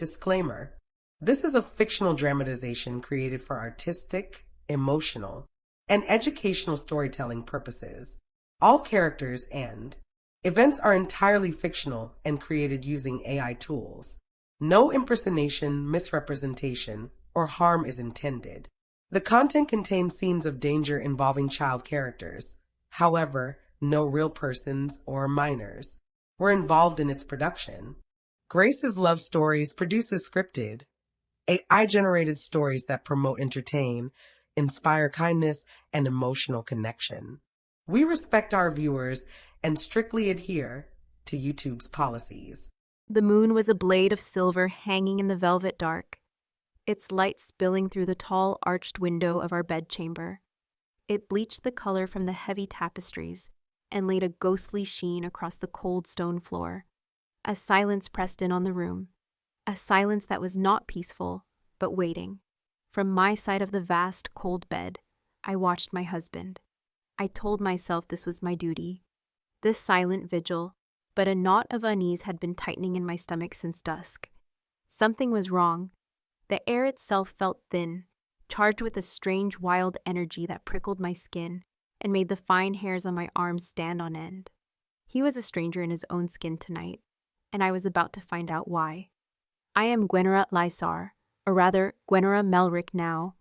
Disclaimer: this is a fictional dramatization created for artistic, emotional, and educational storytelling purposes. All characters and events are entirely fictional and created using AI tools. No impersonation, misrepresentation, or harm is intended. The content contains scenes of danger involving child characters. However, no real persons or minors were involved in its production. Grace's Love Stories produces scripted, AI-generated stories that promote, entertain, inspire kindness, and emotional connection. We respect our viewers and strictly adhere to YouTube's policies. The moon was a blade of silver hanging in the velvet dark, its light spilling through the tall arched window of our bedchamber. It bleached the color from the heavy tapestries and laid a ghostly sheen across the cold stone floor. A silence pressed in on the room, a silence that was not peaceful, but waiting. From my side of the vast, cold bed, I watched my husband. I told myself this was my duty. This silent vigil, but a knot of unease had been tightening in my stomach since dusk. Something was wrong. The air itself felt thin, charged with a strange, wild energy that prickled my skin and made the fine hairs on my arms stand on end. He was a stranger in his own skin tonight, and I was about to find out why. I am Gwenora Lysar, or rather Gwenora Melrick now,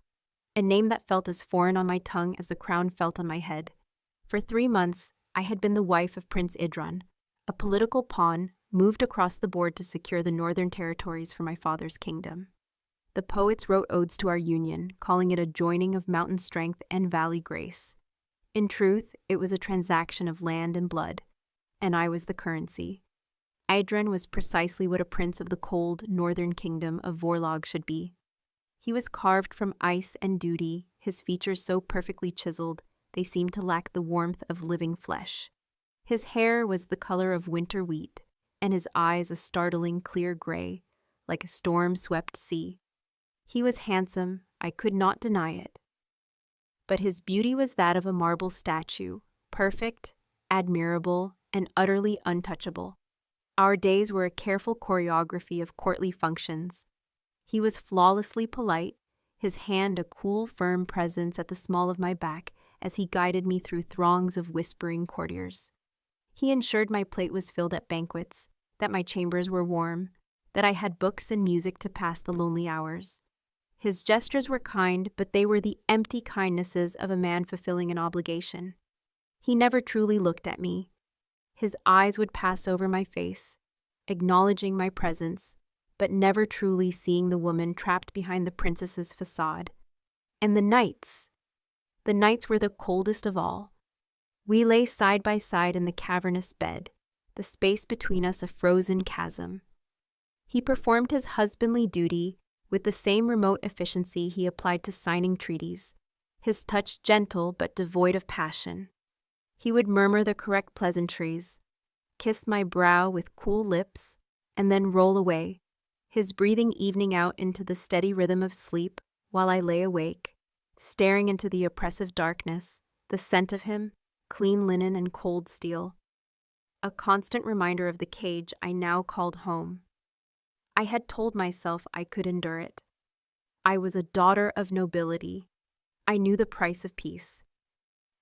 a name that felt as foreign on my tongue as the crown felt on my head. For 3 months, I had been the wife of Prince Idran, a political pawn moved across the board to secure the northern territories for my father's kingdom. The poets wrote odes to our union, calling it a joining of mountain strength and valley grace. In truth, it was a transaction of land and blood, and I was the currency. Idran was precisely what a prince of the cold northern kingdom of Vorlog should be. He was carved from ice and duty, his features so perfectly chiseled they seemed to lack the warmth of living flesh. His hair was the color of winter wheat, and his eyes a startling clear gray, like a storm-swept sea. He was handsome, I could not deny it. But his beauty was that of a marble statue, perfect, admirable, and utterly untouchable. Our days were a careful choreography of courtly functions. He was flawlessly polite, his hand a cool, firm presence at the small of my back as he guided me through throngs of whispering courtiers. He ensured my plate was filled at banquets, that my chambers were warm, that I had books and music to pass the lonely hours. His gestures were kind, but they were the empty kindnesses of a man fulfilling an obligation. He never truly looked at me. His eyes would pass over my face, acknowledging my presence, but never truly seeing the woman trapped behind the princess's facade. And the nights were the coldest of all. We lay side by side in the cavernous bed, the space between us a frozen chasm. He performed his husbandly duty with the same remote efficiency he applied to signing treaties, his touch gentle but devoid of passion. He would murmur the correct pleasantries, kiss my brow with cool lips, and then roll away, his breathing evening out into the steady rhythm of sleep while I lay awake, staring into the oppressive darkness, the scent of him, clean linen and cold steel, a constant reminder of the cage I now called home. I had told myself I could endure it. I was a daughter of nobility. I knew the price of peace.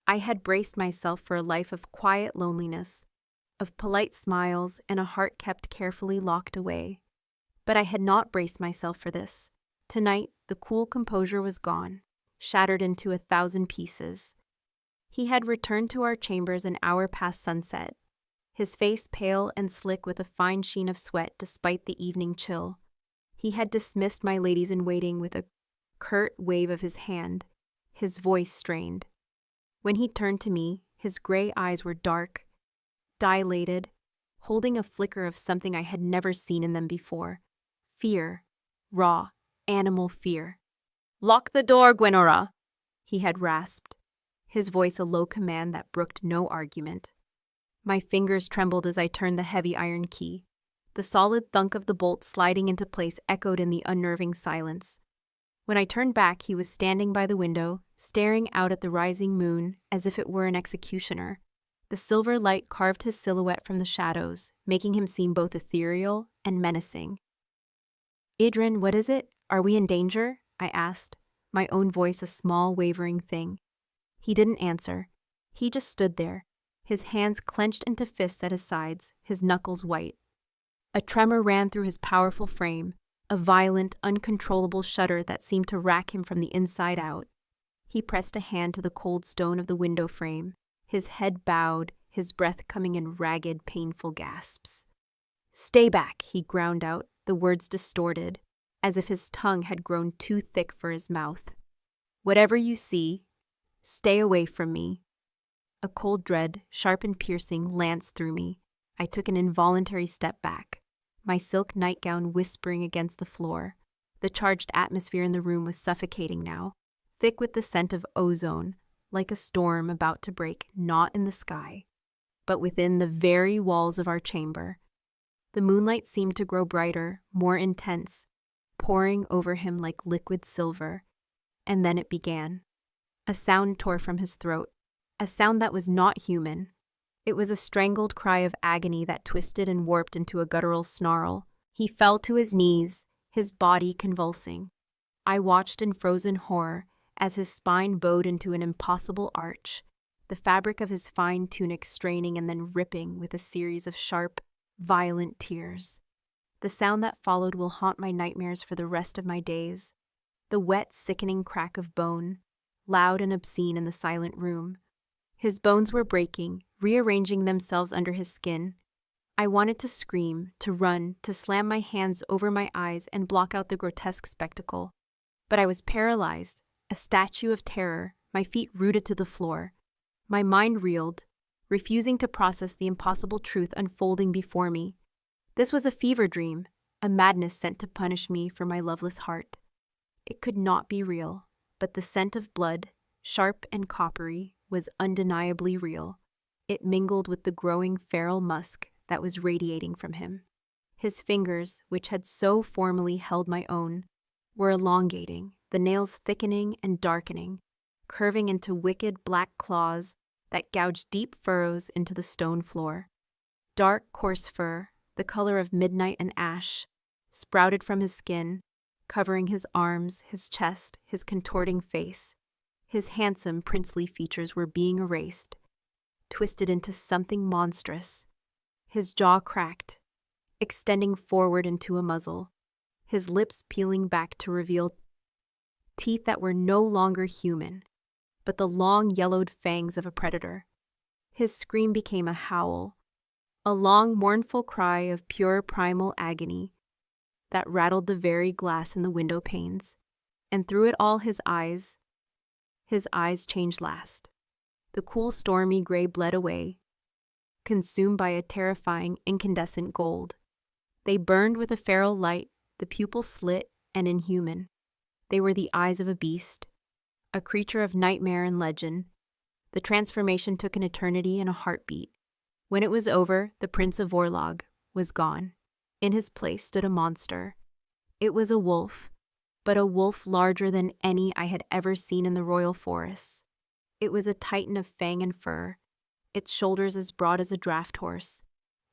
I had braced myself for a life of quiet loneliness, of polite smiles and a heart kept carefully locked away. But I had not braced myself for this. Tonight, the cool composure was gone, shattered into 1,000 pieces. He had returned to our chambers an hour past sunset, his face pale and slick with a fine sheen of sweat despite the evening chill. He had dismissed my ladies-in-waiting with a curt wave of his hand, his voice strained. When he turned to me, his gray eyes were dark, dilated, holding a flicker of something I had never seen in them before. Fear, raw, animal fear. "Lock the door, Gwenora," he had rasped, his voice a low command that brooked no argument. My fingers trembled as I turned the heavy iron key. The solid thunk of the bolt sliding into place echoed in the unnerving silence. When I turned back, he was standing by the window, staring out at the rising moon as if it were an executioner. The silver light carved his silhouette from the shadows, making him seem both ethereal and menacing. "Idrin, what is it? Are we in danger?" I asked, my own voice a small, wavering thing. He didn't answer. He just stood there, his hands clenched into fists at his sides, his knuckles white. A tremor ran through his powerful frame, a violent, uncontrollable shudder that seemed to rack him from the inside out. He pressed a hand to the cold stone of the window frame, his head bowed, his breath coming in ragged, painful gasps. "Stay back," he ground out, the words distorted, as if his tongue had grown too thick for his mouth. "Whatever you see, stay away from me." A cold dread, sharp and piercing, lanced through me. I took an involuntary step back, my silk nightgown whispering against the floor. The charged atmosphere in the room was suffocating now, thick with the scent of ozone, like a storm about to break not in the sky, but within the very walls of our chamber. The moonlight seemed to grow brighter, more intense, pouring over him like liquid silver. And then it began. A sound tore from his throat, a sound that was not human. It was a strangled cry of agony that twisted and warped into a guttural snarl. He fell to his knees, his body convulsing. I watched in frozen horror as his spine bowed into an impossible arch, the fabric of his fine tunic straining and then ripping with a series of sharp, violent tears. The sound that followed will haunt my nightmares for the rest of my days. The wet, sickening crack of bone, loud and obscene in the silent room. His bones were breaking, rearranging themselves under his skin. I wanted to scream, to run, to slam my hands over my eyes and block out the grotesque spectacle. But I was paralyzed, a statue of terror, my feet rooted to the floor. My mind reeled, refusing to process the impossible truth unfolding before me. This was a fever dream, a madness sent to punish me for my loveless heart. It could not be real, but the scent of blood, sharp and coppery, was undeniably real. It mingled with the growing feral musk that was radiating from him. His fingers, which had so formally held my own, were elongating, the nails thickening and darkening, curving into wicked black claws that gouged deep furrows into the stone floor. Dark, coarse fur, the color of midnight and ash, sprouted from his skin, covering his arms, his chest, his contorting face. His handsome, princely features were being erased, twisted into something monstrous. His jaw cracked, extending forward into a muzzle, his lips peeling back to reveal teeth that were no longer human, but the long, yellowed fangs of a predator. His scream became a howl, a long, mournful cry of pure primal agony that rattled the very glass in the window panes, and through it all his eyes changed last. The cool, stormy gray bled away, consumed by a terrifying, incandescent gold. They burned with a feral light, the pupil slit and inhuman. They were the eyes of a beast, a creature of nightmare and legend. The transformation took an eternity and a heartbeat. When it was over, the Prince of Orlog was gone. In his place stood a monster. It was a wolf, but a wolf larger than any I had ever seen in the royal forests. It was a titan of fang and fur, its shoulders as broad as a draft horse,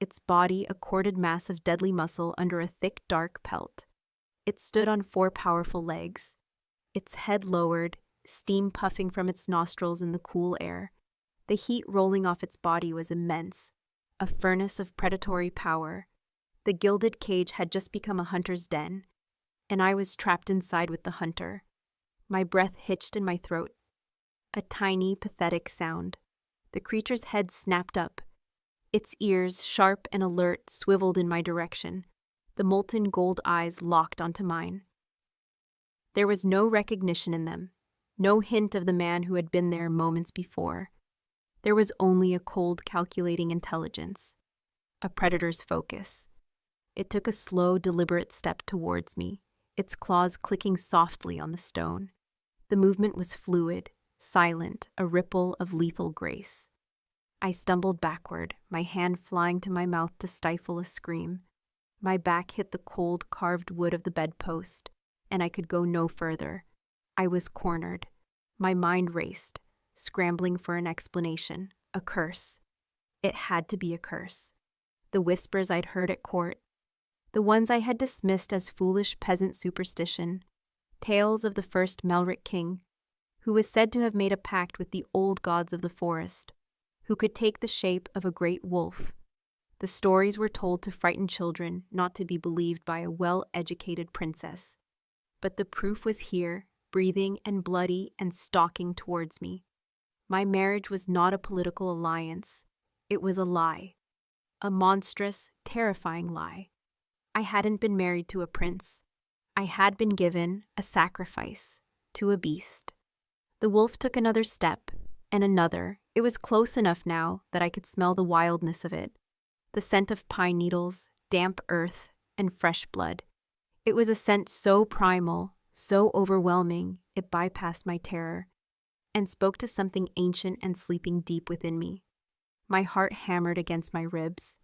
its body a corded mass of deadly muscle under a thick, dark pelt. It stood on 4 powerful legs, its head lowered, steam puffing from its nostrils in the cool air. The heat rolling off its body was immense, a furnace of predatory power. The gilded cage had just become a hunter's den, and I was trapped inside with the hunter. My breath hitched in my throat. A tiny, pathetic sound. The creature's head snapped up. Its ears, sharp and alert, swiveled in my direction. The molten gold eyes locked onto mine. There was no recognition in them, no hint of the man who had been there moments before. There was only a cold, calculating intelligence, a predator's focus. It took a slow, deliberate step towards me, its claws clicking softly on the stone. The movement was fluid, silent, a ripple of lethal grace. I stumbled backward, my hand flying to my mouth to stifle a scream. My back hit the cold, carved wood of the bedpost, and I could go no further. I was cornered. My mind raced, scrambling for an explanation, a curse. It had to be a curse. The whispers I'd heard at court, The ones I had dismissed as foolish peasant superstition, tales of the first Melric king, who was said to have made a pact with the old gods of the forest, who could take the shape of a great wolf. The stories were told to frighten children, not to be believed by a well-educated princess. But the proof was here, breathing and bloody and stalking towards me. My marriage was not a political alliance. It was a lie. A monstrous, terrifying lie. I hadn't been married to a prince. I had been given a sacrifice to a beast. The wolf took another step, and another. It was close enough now that I could smell the wildness of it. The scent of pine needles, damp earth, and fresh blood. It was a scent so primal, so overwhelming, it bypassed my terror, and spoke to something ancient and sleeping deep within me. My heart hammered against my ribs,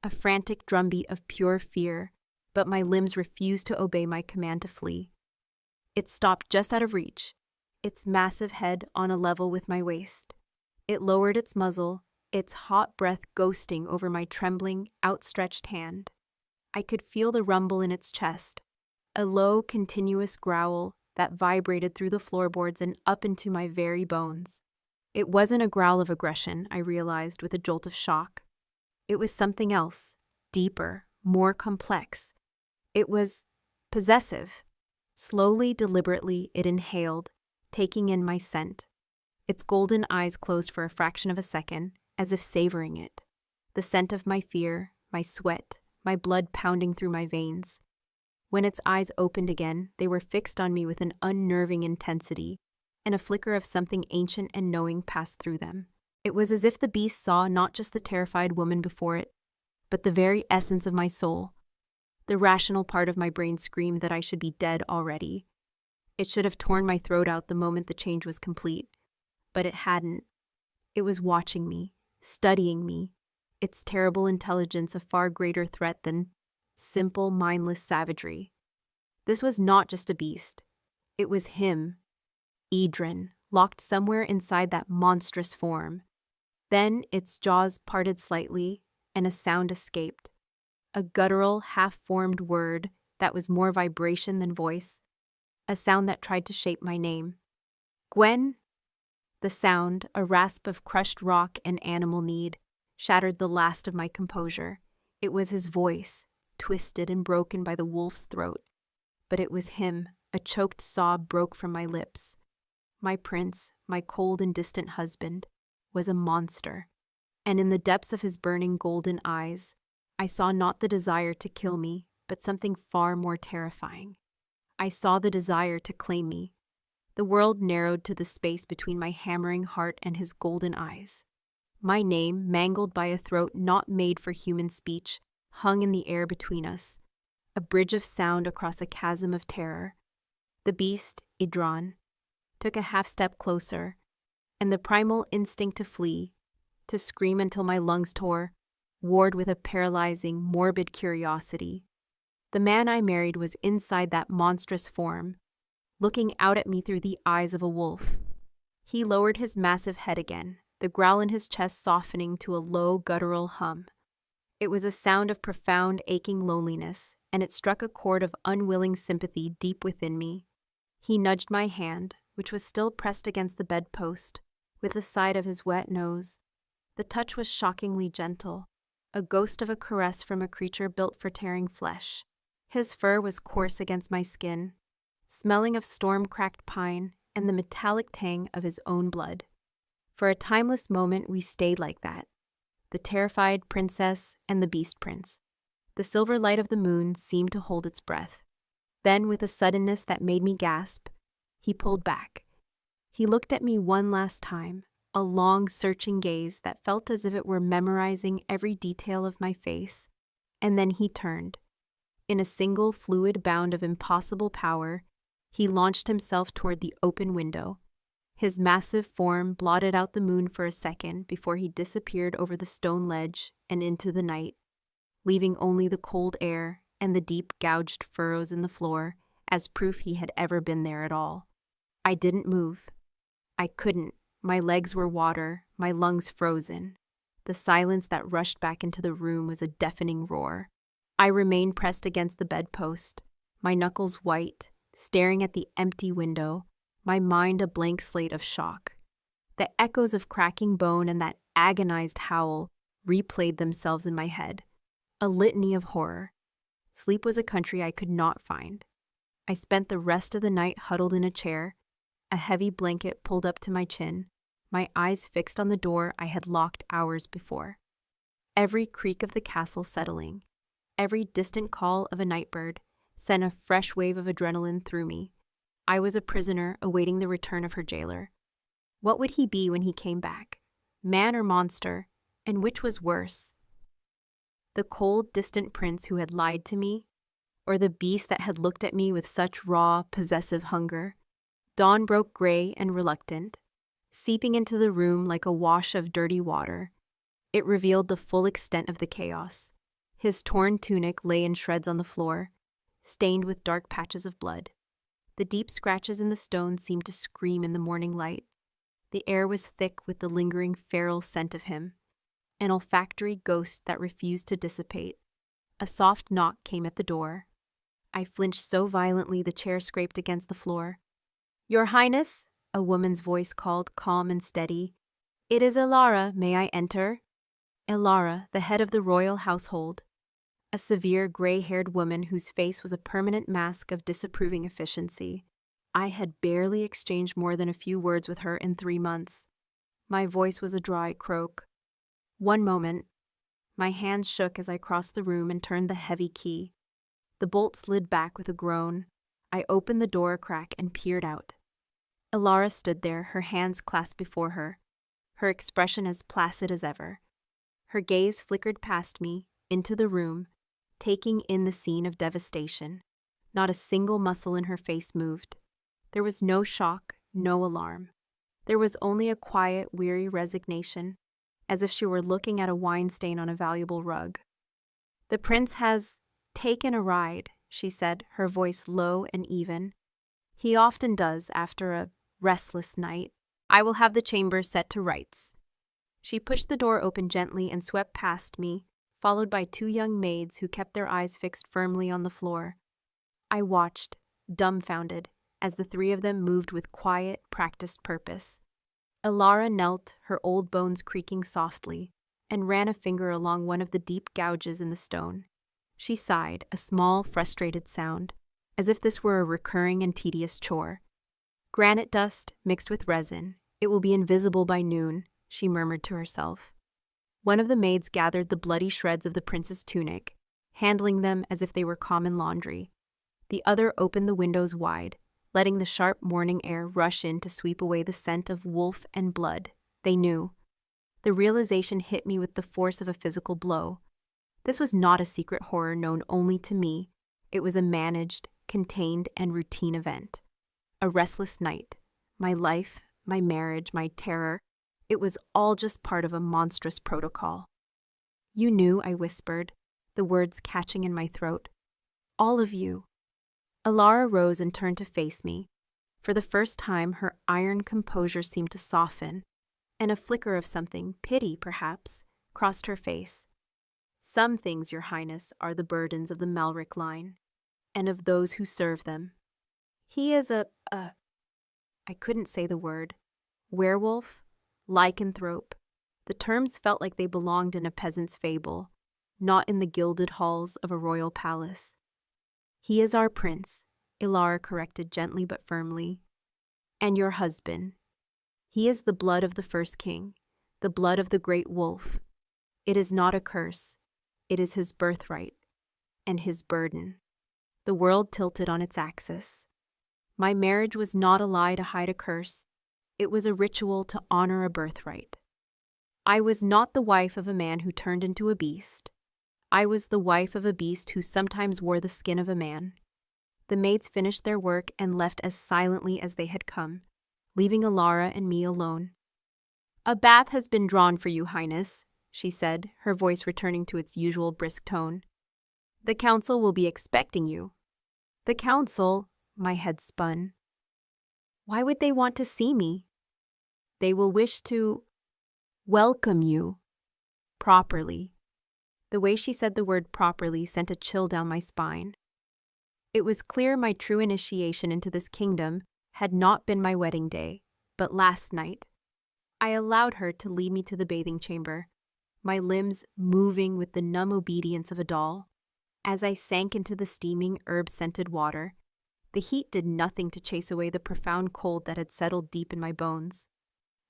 a frantic drumbeat of pure fear, but my limbs refused to obey my command to flee. It stopped just out of reach, its massive head on a level with my waist. It lowered its muzzle, its hot breath ghosting over my trembling, outstretched hand. I could feel the rumble in its chest, a low, continuous growl that vibrated through the floorboards and up into my very bones. It wasn't a growl of aggression, I realized with a jolt of shock. It was something else, deeper, more complex. It was possessive. Slowly, deliberately, it inhaled, taking in my scent. Its golden eyes closed for a fraction of a second, as if savoring it. The scent of my fear, my sweat, my blood pounding through my veins. When its eyes opened again, they were fixed on me with an unnerving intensity, and a flicker of something ancient and knowing passed through them. It was as if the beast saw not just the terrified woman before it, but the very essence of my soul. The rational part of my brain screamed that I should be dead already. It should have torn my throat out the moment the change was complete, but it hadn't. It was watching me, studying me, its terrible intelligence a far greater threat than simple, mindless savagery. This was not just a beast. It was him, Edrin, locked somewhere inside that monstrous form. Then its jaws parted slightly, and a sound escaped. A guttural, half-formed word that was more vibration than voice. A sound that tried to shape my name. Gwen? The sound, a rasp of crushed rock and animal need, shattered the last of my composure. It was his voice, twisted and broken by the wolf's throat. But it was him. A choked sob broke from my lips. My prince, my cold and distant husband, was a monster. And in the depths of his burning golden eyes, I saw not the desire to kill me, but something far more terrifying. I saw the desire to claim me. The world narrowed to the space between my hammering heart and his golden eyes. My name, mangled by a throat not made for human speech, hung in the air between us, a bridge of sound across a chasm of terror. The beast, Idran, took a half-step closer, and the primal instinct to flee, to scream until my lungs tore, warred with a paralyzing, morbid curiosity. The man I married was inside that monstrous form, looking out at me through the eyes of a wolf. He lowered his massive head again, the growl in his chest softening to a low, guttural hum. It was a sound of profound, aching loneliness, and it struck a chord of unwilling sympathy deep within me. He nudged my hand, which was still pressed against the bedpost, with the side of his wet nose. The touch was shockingly gentle, a ghost of a caress from a creature built for tearing flesh. His fur was coarse against my skin, smelling of storm-cracked pine and the metallic tang of his own blood. For a timeless moment we stayed like that, the terrified princess and the beast prince. The silver light of the moon seemed to hold its breath. Then, with a suddenness that made me gasp, he pulled back. He looked at me one last time, a long, searching gaze that felt as if it were memorizing every detail of my face, and then he turned. In a single fluid bound of impossible power, he launched himself toward the open window. His massive form blotted out the moon for a second before he disappeared over the stone ledge and into the night, leaving only the cold air and the deep gouged furrows in the floor as proof he had ever been there at all. I didn't move. I couldn't. My legs were water, my lungs frozen. The silence that rushed back into the room was a deafening roar. I remained pressed against the bedpost, my knuckles white, staring at the empty window, my mind a blank slate of shock. The echoes of cracking bone and that agonized howl replayed themselves in my head, a litany of horror. Sleep was a country I could not find. I spent the rest of the night huddled in a chair, a heavy blanket pulled up to my chin, my eyes fixed on the door I had locked hours before. Every creak of the castle settling, every distant call of a nightbird sent a fresh wave of adrenaline through me. I was a prisoner awaiting the return of her jailer. What would he be when he came back? Man or monster? And which was worse? The cold, distant prince who had lied to me? Or the beast that had looked at me with such raw, possessive hunger? Dawn broke gray and reluctant, seeping into the room like a wash of dirty water. It revealed the full extent of the chaos. His torn tunic lay in shreds on the floor, stained with dark patches of blood. The deep scratches in the stone seemed to scream in the morning light. The air was thick with the lingering feral scent of him, an olfactory ghost that refused to dissipate. A soft knock came at the door. I flinched so violently the chair scraped against the floor. "Your Highness," a woman's voice called, calm and steady. "It is Elara. May I enter?" Elara, the head of the royal household. A severe, gray-haired woman whose face was a permanent mask of disapproving efficiency. I had barely exchanged more than a few words with her in 3 months. My voice was a dry croak. "One moment." My hands shook as I crossed the room and turned the heavy key. The bolt slid back with a groan. I opened the door a crack and peered out. Elara stood there, her hands clasped before her, her expression as placid as ever. Her gaze flickered past me, into the room, taking in the scene of devastation. Not a single muscle in her face moved. There was no shock, no alarm. There was only a quiet, weary resignation, as if she were looking at a wine stain on a valuable rug. "The prince has taken a ride," she said, her voice low and even. "He often does after a restless night. I will have the chamber set to rights." She pushed the door open gently and swept past me, followed by 2 young maids who kept their eyes fixed firmly on the floor. I watched, dumbfounded, as the 3 of them moved with quiet, practiced purpose. Elara knelt, her old bones creaking softly, and ran a finger along one of the deep gouges in the stone. She sighed, a small, frustrated sound, as if this were a recurring and tedious chore. "Granite dust mixed with resin. It will be invisible by noon," she murmured to herself. One of the maids gathered the bloody shreds of the prince's tunic, handling them as if they were common laundry. The other opened the windows wide, letting the sharp morning air rush in to sweep away the scent of wolf and blood. They knew. The realization hit me with the force of a physical blow. This was not a secret horror known only to me. It was a managed, contained, and routine event. A restless night. My life, my marriage, my terror. It was all just part of a monstrous protocol. "You knew," I whispered, the words catching in my throat. "All of you." Elara rose and turned to face me. For the first time, her iron composure seemed to soften, and a flicker of something, pity perhaps, crossed her face. "Some things, Your Highness, are the burdens of the Malric line, and of those who serve them. He is I couldn't say the word. Werewolf? Lycanthrope. The terms felt like they belonged in a peasant's fable, not in the gilded halls of a royal palace. "He is our prince," Elara corrected gently but firmly. "And your husband. He is the blood of the first king, the blood of the great wolf. It is not a curse. It is his birthright, and his burden." The world tilted on its axis. My marriage was not a lie to hide a curse. It was a ritual to honor a birthright. I was not the wife of a man who turned into a beast. I was the wife of a beast who sometimes wore the skin of a man. The maids finished their work and left as silently as they had come, leaving Elara and me alone. "A bath has been drawn for you, Highness," she said, her voice returning to its usual brisk tone. "The council will be expecting you." "The council?" My head spun. Why would they want to see me? "They will wish to welcome you properly." The way she said the word properly sent a chill down my spine. It was clear my true initiation into this kingdom had not been my wedding day, but last night. I allowed her to lead me to the bathing chamber, my limbs moving with the numb obedience of a doll. As I sank into the steaming, herb-scented water, the heat did nothing to chase away the profound cold that had settled deep in my bones.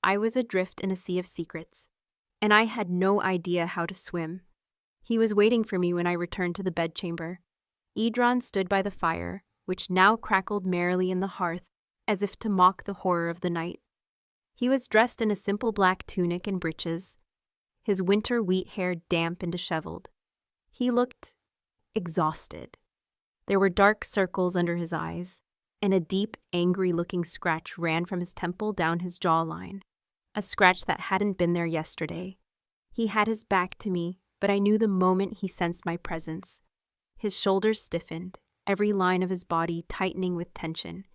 I was adrift in a sea of secrets, and I had no idea how to swim. He was waiting for me when I returned to the bedchamber. Edron stood by the fire, which now crackled merrily in the hearth, as if to mock the horror of the night. He was dressed in a simple black tunic and breeches, his winter wheat hair damp and disheveled. He looked exhausted. There were dark circles under his eyes, and a deep, angry-looking scratch ran from his temple down his jawline, a scratch that hadn't been there yesterday. He had his back to me, but I knew the moment he sensed my presence. His shoulders stiffened, every line of his body tightening with tension.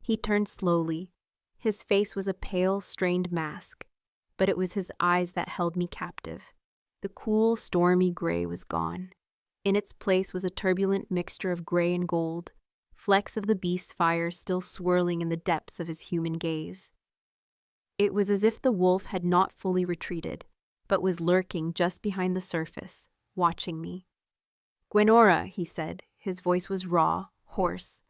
He turned slowly. His face was a pale, strained mask, but it was his eyes that held me captive. The cool, stormy gray was gone. In its place was a turbulent mixture of gray and gold, flecks of the beast's fire still swirling in the depths of his human gaze. It was as if the wolf had not fully retreated, but was lurking just behind the surface, watching me. "Gwenora," he said. His voice was raw, hoarse.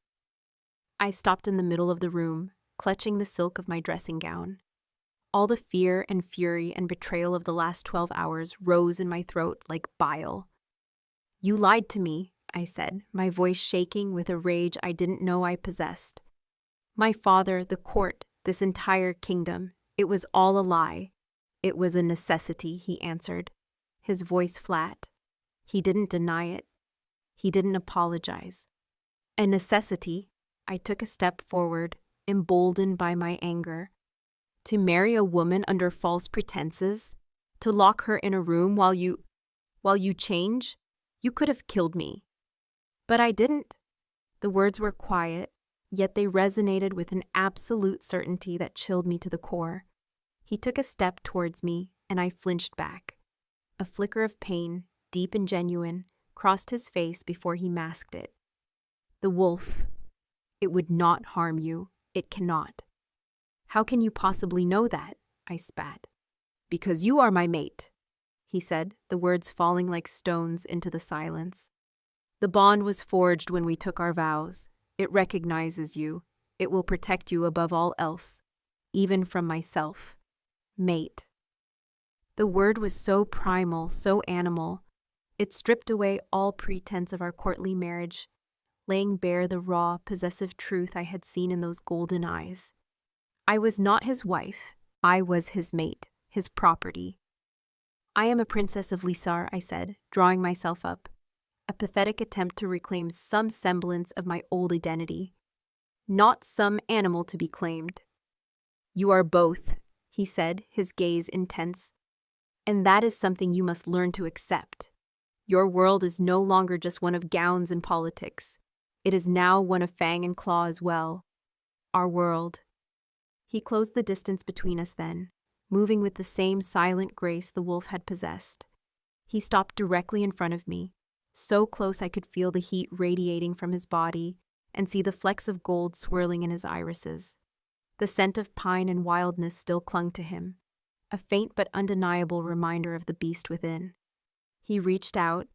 I stopped in the middle of the room, clutching the silk of my dressing gown. All the fear and fury and betrayal of the last 12 hours rose in my throat like bile. "You lied to me," I said, my voice shaking with a rage I didn't know I possessed. "My father, the court, this entire kingdom, it was all a lie." "It was a necessity," he answered, his voice flat. He didn't deny it. He didn't apologize. "A necessity?" I took a step forward, emboldened by my anger. "To marry a woman under false pretenses? To lock her in a room while you change? You could have killed me." "But I didn't." The words were quiet, yet they resonated with an absolute certainty that chilled me to the core. He took a step towards me, and I flinched back. A flicker of pain, deep and genuine, crossed his face before he masked it. "The wolf. It would not harm you. It cannot." "How can you possibly know that?" I spat. "Because you are my mate," he said, the words falling like stones into the silence. "The bond was forged when we took our vows. It recognizes you. It will protect you above all else, even from myself. Mate." The word was so primal, so animal. It stripped away all pretense of our courtly marriage, laying bare the raw, possessive truth I had seen in those golden eyes. I was not his wife. I was his mate, his property. "I am a princess of Lisar," I said, drawing myself up, a pathetic attempt to reclaim some semblance of my old identity. Not some animal to be claimed. "You are both," he said, his gaze intense. "And that is something you must learn to accept. Your world is no longer just one of gowns and politics. It is now one of fang and claw as well. Our world." He closed the distance between us then, moving with the same silent grace the wolf had possessed. He stopped directly in front of me, so close I could feel the heat radiating from his body and see the flecks of gold swirling in his irises. The scent of pine and wildness still clung to him, a faint but undeniable reminder of the beast within. He reached out,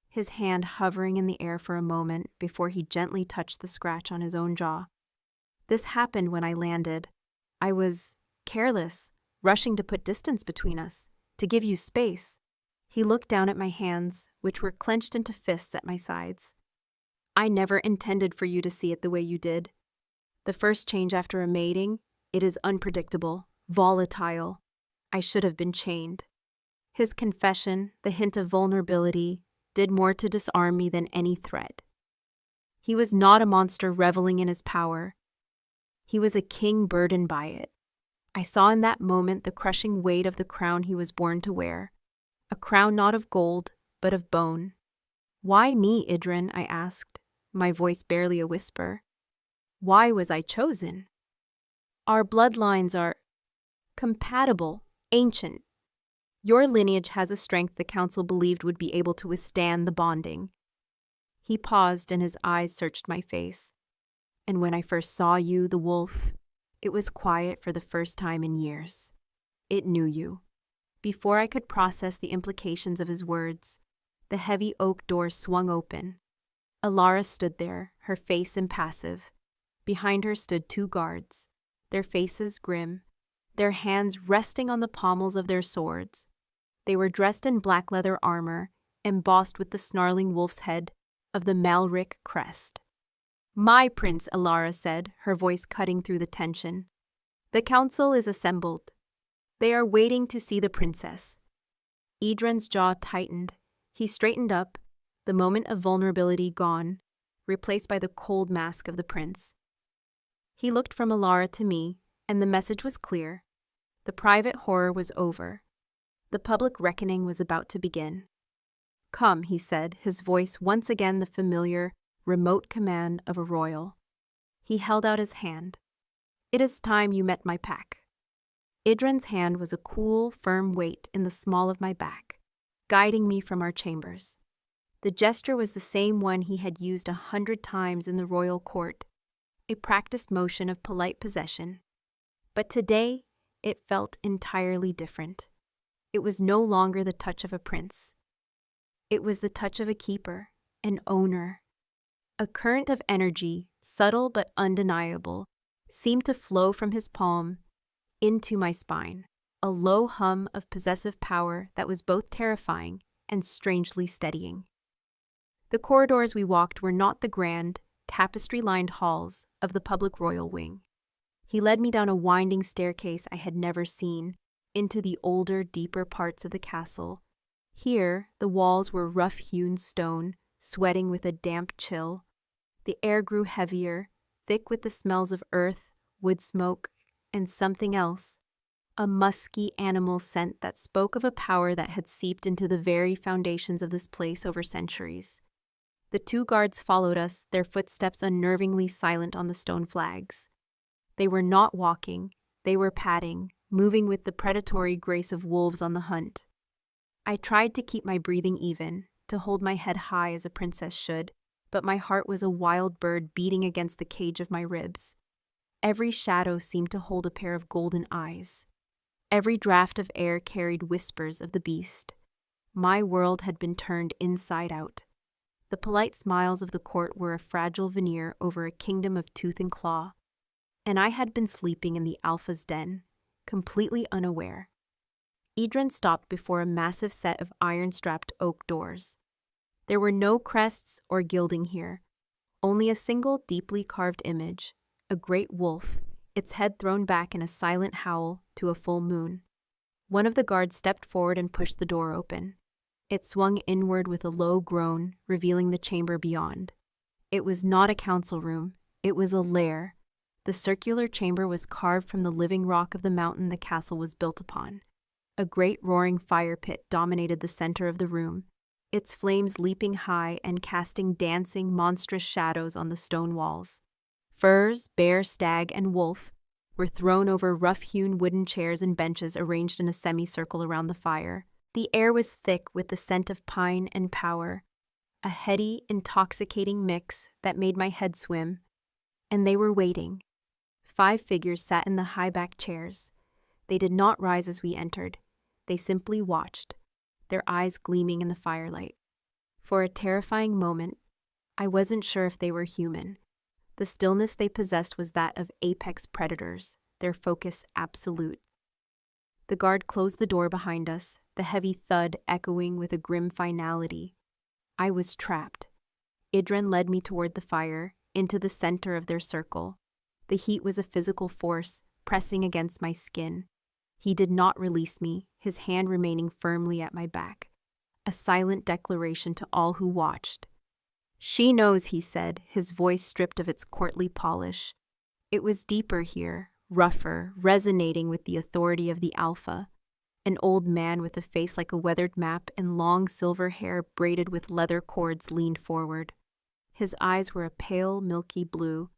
his hand hovering in the air for a moment before he gently touched the scratch on his own jaw. This happened when I landed. I was careless, rushing to put distance between us, to give you space. He looked down at my hands, which were clenched into fists at my sides. "I never intended for you to see it the way you did. The first change after a mating, it is unpredictable, volatile. I should have been chained." His confession, the hint of vulnerability, did more to disarm me than any threat. He was not a monster reveling in his power. He was a king burdened by it. I saw in that moment the crushing weight of the crown he was born to wear, a crown not of gold, but of bone. "Why me, Idrin?" I asked, my voice barely a whisper. "Why was I chosen?" "Our bloodlines are compatible, ancient. Your lineage has a strength the council believed would be able to withstand the bonding. He paused and his eyes searched my face. And when I first saw you, the wolf, it was quiet for the first time in years. It knew you. Before I could process the implications of his words, the heavy oak door swung open. Alara stood there, her face impassive. Behind her stood 2 guards, their faces grim, their hands resting on the pommels of their swords. They were dressed in black leather armor, embossed with the snarling wolf's head of the Malric crest. "My prince," Alara said, her voice cutting through the tension. "The council is assembled. They are waiting to see the princess." Idren's jaw tightened. He straightened up, the moment of vulnerability gone, replaced by the cold mask of the prince. He looked from Alara to me, and the message was clear. The private horror was over. The public reckoning was about to begin. "Come," he said, his voice once again the familiar, remote command of a royal. He held out his hand. "It is time you met my pack." Idren's hand was a cool, firm weight in the small of my back, guiding me from our chambers. The gesture was the same one he had used 100 times in the royal court, a practiced motion of polite possession. But today, it felt entirely different. It was no longer the touch of a prince. It was the touch of a keeper, an owner. A current of energy, subtle but undeniable, seemed to flow from his palm into my spine, a low hum of possessive power that was both terrifying and strangely steadying. The corridors we walked were not the grand, tapestry-lined halls of the public royal wing. He led me down a winding staircase I had never seen, into the older, deeper parts of the castle. Here, the walls were rough-hewn stone, sweating with a damp chill. The air grew heavier, thick with the smells of earth, wood smoke, and something else, a musky animal scent that spoke of a power that had seeped into the very foundations of this place over centuries. The 2 guards followed us, their footsteps unnervingly silent on the stone flags. They were not walking, they were padding, moving with the predatory grace of wolves on the hunt. I tried to keep my breathing even, to hold my head high as a princess should, but my heart was a wild bird beating against the cage of my ribs. Every shadow seemed to hold a pair of golden eyes. Every draft of air carried whispers of the beast. My world had been turned inside out. The polite smiles of the court were a fragile veneer over a kingdom of tooth and claw, and I had been sleeping in the Alpha's den, completely unaware. Idren stopped before a massive set of iron-strapped oak doors. There were no crests or gilding here, only a single deeply carved image, a great wolf, its head thrown back in a silent howl to a full moon. One of the guards stepped forward and pushed the door open. It swung inward with a low groan, revealing the chamber beyond. It was not a council room, it was a lair. The circular chamber was carved from the living rock of the mountain the castle was built upon. A great roaring fire pit dominated the center of the room, its flames leaping high and casting dancing, monstrous shadows on the stone walls. Furs, bear, stag, and wolf were thrown over rough-hewn wooden chairs and benches arranged in a semicircle around the fire. The air was thick with the scent of pine and power, a heady, intoxicating mix that made my head swim. And they were waiting. 5 figures sat in the high-backed chairs. They did not rise as we entered. They simply watched, their eyes gleaming in the firelight. For a terrifying moment, I wasn't sure if they were human. The stillness they possessed was that of apex predators, their focus absolute. The guard closed the door behind us, the heavy thud echoing with a grim finality. I was trapped. Idren led me toward the fire, into the center of their circle. The heat was a physical force, pressing against my skin. He did not release me, his hand remaining firmly at my back. A silent declaration to all who watched. "She knows," he said, his voice stripped of its courtly polish. It was deeper here, rougher, resonating with the authority of the Alpha. An old man with a face like a weathered map and long silver hair braided with leather cords leaned forward. His eyes were a pale, milky blue,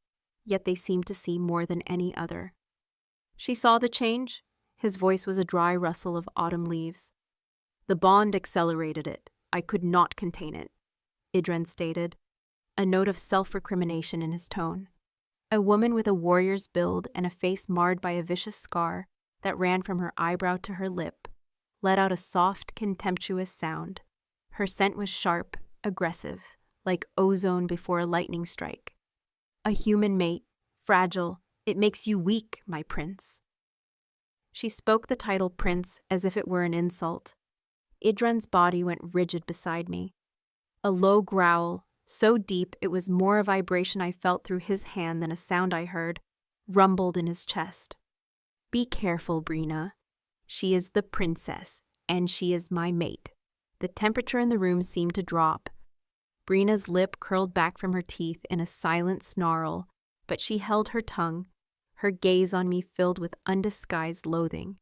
yet they seemed to see more than any other. "She saw the change?" His voice was a dry rustle of autumn leaves. The bond accelerated it. I could not contain it, Idren stated, a note of self-recrimination in his tone. A woman with a warrior's build and a face marred by a vicious scar that ran from her eyebrow to her lip let out a soft, contemptuous sound. Her scent was sharp, aggressive, like ozone before a lightning strike. A human mate, fragile, it makes you weak, my prince. She spoke the title prince as if it were an insult. Idren's body went rigid beside me. A low growl, so deep it was more a vibration I felt through his hand than a sound I heard, rumbled in his chest. Be careful, Brina. She is the princess, and she is my mate. The temperature in the room seemed to drop. Brina's lip curled back from her teeth in a silent snarl, but she held her tongue, her gaze on me filled with undisguised loathing.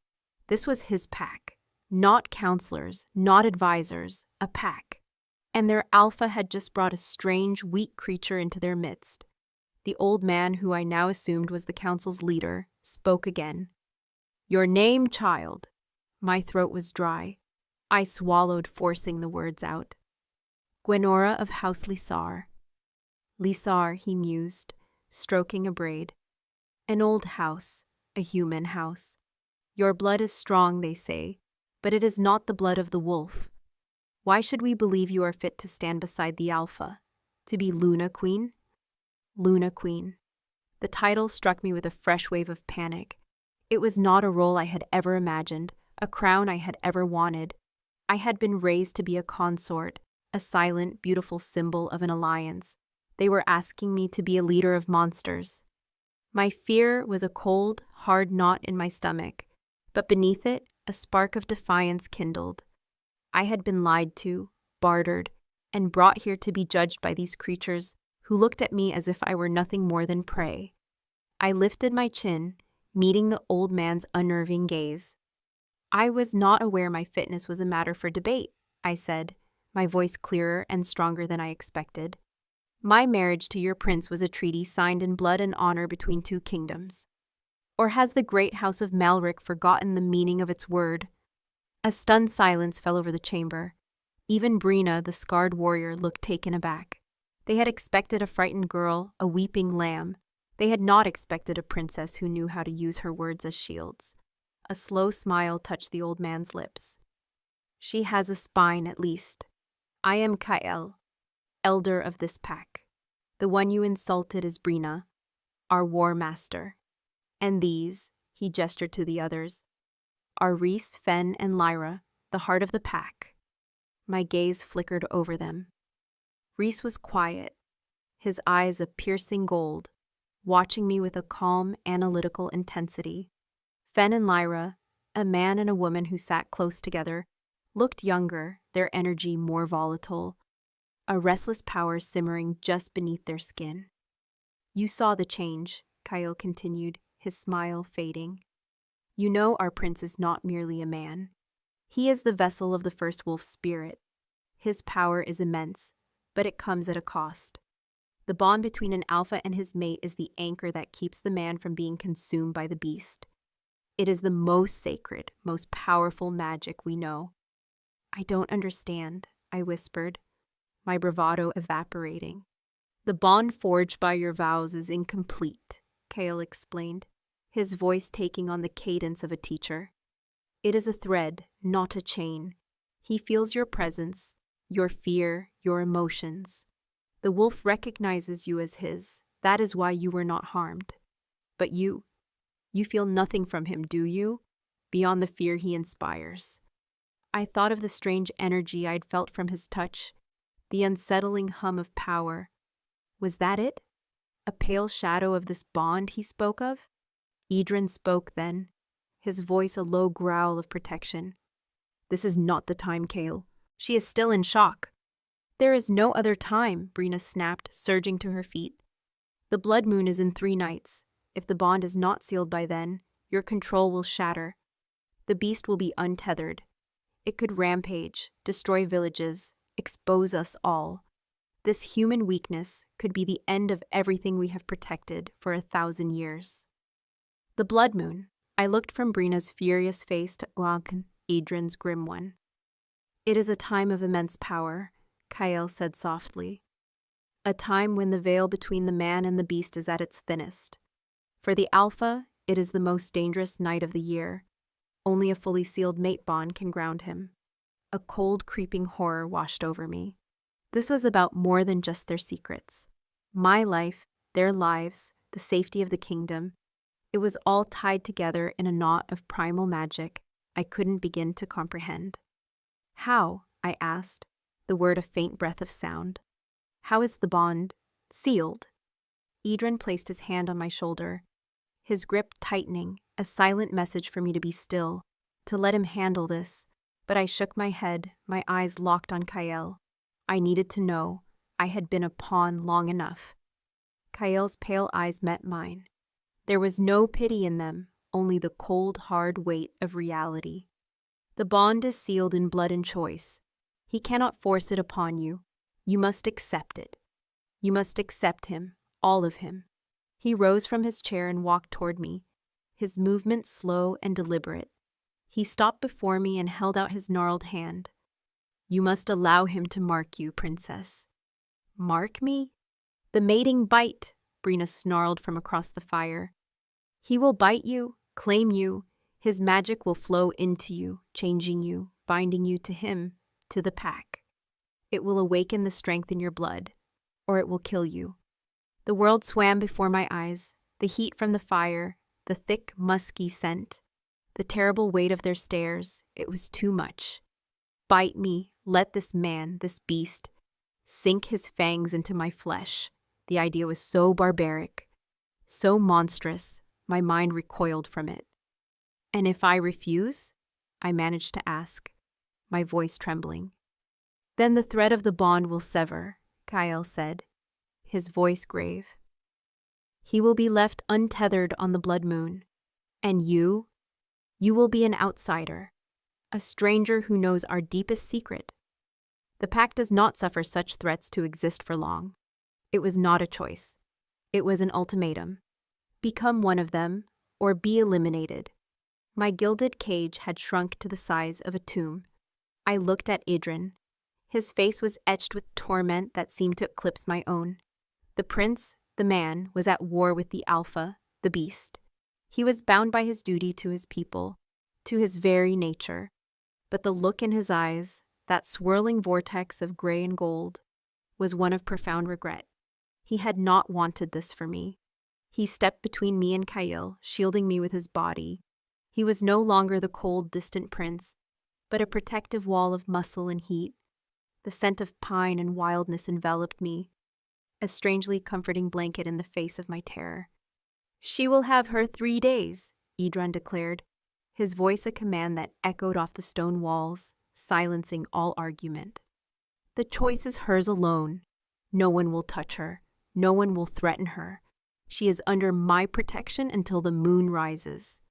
This was his pack. Not counselors, not advisors, a pack. And their alpha had just brought a strange, weak creature into their midst. The old man, who I now assumed was the council's leader, spoke again. Your name, child. My throat was dry. I swallowed, forcing the words out. Gwenora of House Lisar. Lisar, he mused, stroking a braid. An old house, a human house. Your blood is strong, they say, but it is not the blood of the wolf. Why should we believe you are fit to stand beside the Alpha? To be Luna Queen? Luna Queen. The title struck me with a fresh wave of panic. It was not a role I had ever imagined, a crown I had ever wanted. I had been raised to be a consort, a silent, beautiful symbol of an alliance. They were asking me to be a leader of monsters. My fear was a cold, hard knot in my stomach, but beneath it, a spark of defiance kindled. I had been lied to, bartered, and brought here to be judged by these creatures who looked at me as if I were nothing more than prey. I lifted my chin, meeting the old man's unnerving gaze. I was not aware my fitness was a matter for debate, I said, my voice clearer and stronger than I expected. My marriage to your prince was a treaty signed in blood and honor between two kingdoms. Or has the great house of Malric forgotten the meaning of its word? A stunned silence fell over the chamber. Even Brina, the scarred warrior, looked taken aback. They had expected a frightened girl, a weeping lamb. They had not expected a princess who knew how to use her words as shields. A slow smile touched the old man's lips. She has a spine, at least. I am Kael, elder of this pack. The one you insulted is Brina, our war master. And these, he gestured to the others, are Reese, Fen, and Lyra, the heart of the pack. My gaze flickered over them. Reese was quiet, his eyes a piercing gold, watching me with a calm, analytical intensity. Fen and Lyra, a man and a woman who sat close together, looked younger, their energy more volatile, a restless power simmering just beneath their skin. You saw the change, Kyle continued, his smile fading. You know our prince is not merely a man. He is the vessel of the first wolf's spirit. His power is immense, but it comes at a cost. The bond between an alpha and his mate is the anchor that keeps the man from being consumed by the beast. It is the most sacred, most powerful magic we know. I don't understand, I whispered, my bravado evaporating. The bond forged by your vows is incomplete, Kale explained, his voice taking on the cadence of a teacher. It is a thread, not a chain. He feels your presence, your fear, your emotions. The wolf recognizes you as his. That is why you were not harmed. But you feel nothing from him, do you? Beyond the fear he inspires. I thought of the strange energy I'd felt from his touch, the unsettling hum of power. Was that it? A pale shadow of this bond he spoke of? Idren spoke then, his voice a low growl of protection. This is not the time, Kale. She is still in shock. There is no other time, Brina snapped, surging to her feet. The blood moon is in 3 nights. If the bond is not sealed by then, your control will shatter. The beast will be untethered. It could rampage, destroy villages, expose us all. This human weakness could be the end of everything we have protected for 1,000 years. The blood moon. I looked from Brina's furious face to Idren's grim one. It is a time of immense power, Kael said softly. A time when the veil between the man and the beast is at its thinnest. For the alpha, it is the most dangerous night of the year. Only a fully sealed mate bond can ground him. A cold, creeping horror washed over me. This was about more than just their secrets. My life, their lives, the safety of the kingdom. It was all tied together in a knot of primal magic I couldn't begin to comprehend. How? I asked, the word a faint breath of sound. How is the bond sealed? Idren placed his hand on my shoulder, his grip tightening, a silent message for me to be still, to let him handle this. But I shook my head, my eyes locked on Kael. I needed to know. I had been a pawn long enough. Kael's pale eyes met mine. There was no pity in them, only the cold, hard weight of reality. The bond is sealed in blood and choice. He cannot force it upon you. You must accept it. You must accept him, all of him. He rose from his chair and walked toward me, his movement slow and deliberate. He stopped before me and held out his gnarled hand. You must allow him to mark you, princess. Mark me? The mating bite, Brina snarled from across the fire. He will bite you, claim you. His magic will flow into you, changing you, binding you to him, to the pack. It will awaken the strength in your blood, or it will kill you. The world swam before my eyes, the heat from the fire, the thick, musky scent, the terrible weight of their stares. It was too much. Bite me, let this man, this beast, sink his fangs into my flesh. The idea was so barbaric, so monstrous, my mind recoiled from it. And if I refuse? I managed to ask, my voice trembling. Then the thread of the bond will sever, Kael said, his voice grave. He will be left untethered on the blood moon. And you will be an outsider, a stranger who knows our deepest secret. The pack does not suffer such threats to exist for long. It was not a choice. It was an ultimatum. Become one of them, or be eliminated. My gilded cage had shrunk to the size of a tomb. I looked at Idren. His face was etched with torment that seemed to eclipse my own. The prince, the man, was at war with the alpha, the beast. He was bound by his duty to his people, to his very nature. But the look in his eyes, that swirling vortex of gray and gold, was one of profound regret. He had not wanted this for me. He stepped between me and Kael, shielding me with his body. He was no longer the cold, distant prince, but a protective wall of muscle and heat. The scent of pine and wildness enveloped me, a strangely comforting blanket in the face of my terror. She will have her 3 days, Idren declared, his voice a command that echoed off the stone walls, silencing all argument. The choice is hers alone. No one will touch her. No one will threaten her. She is under my protection until the moon rises.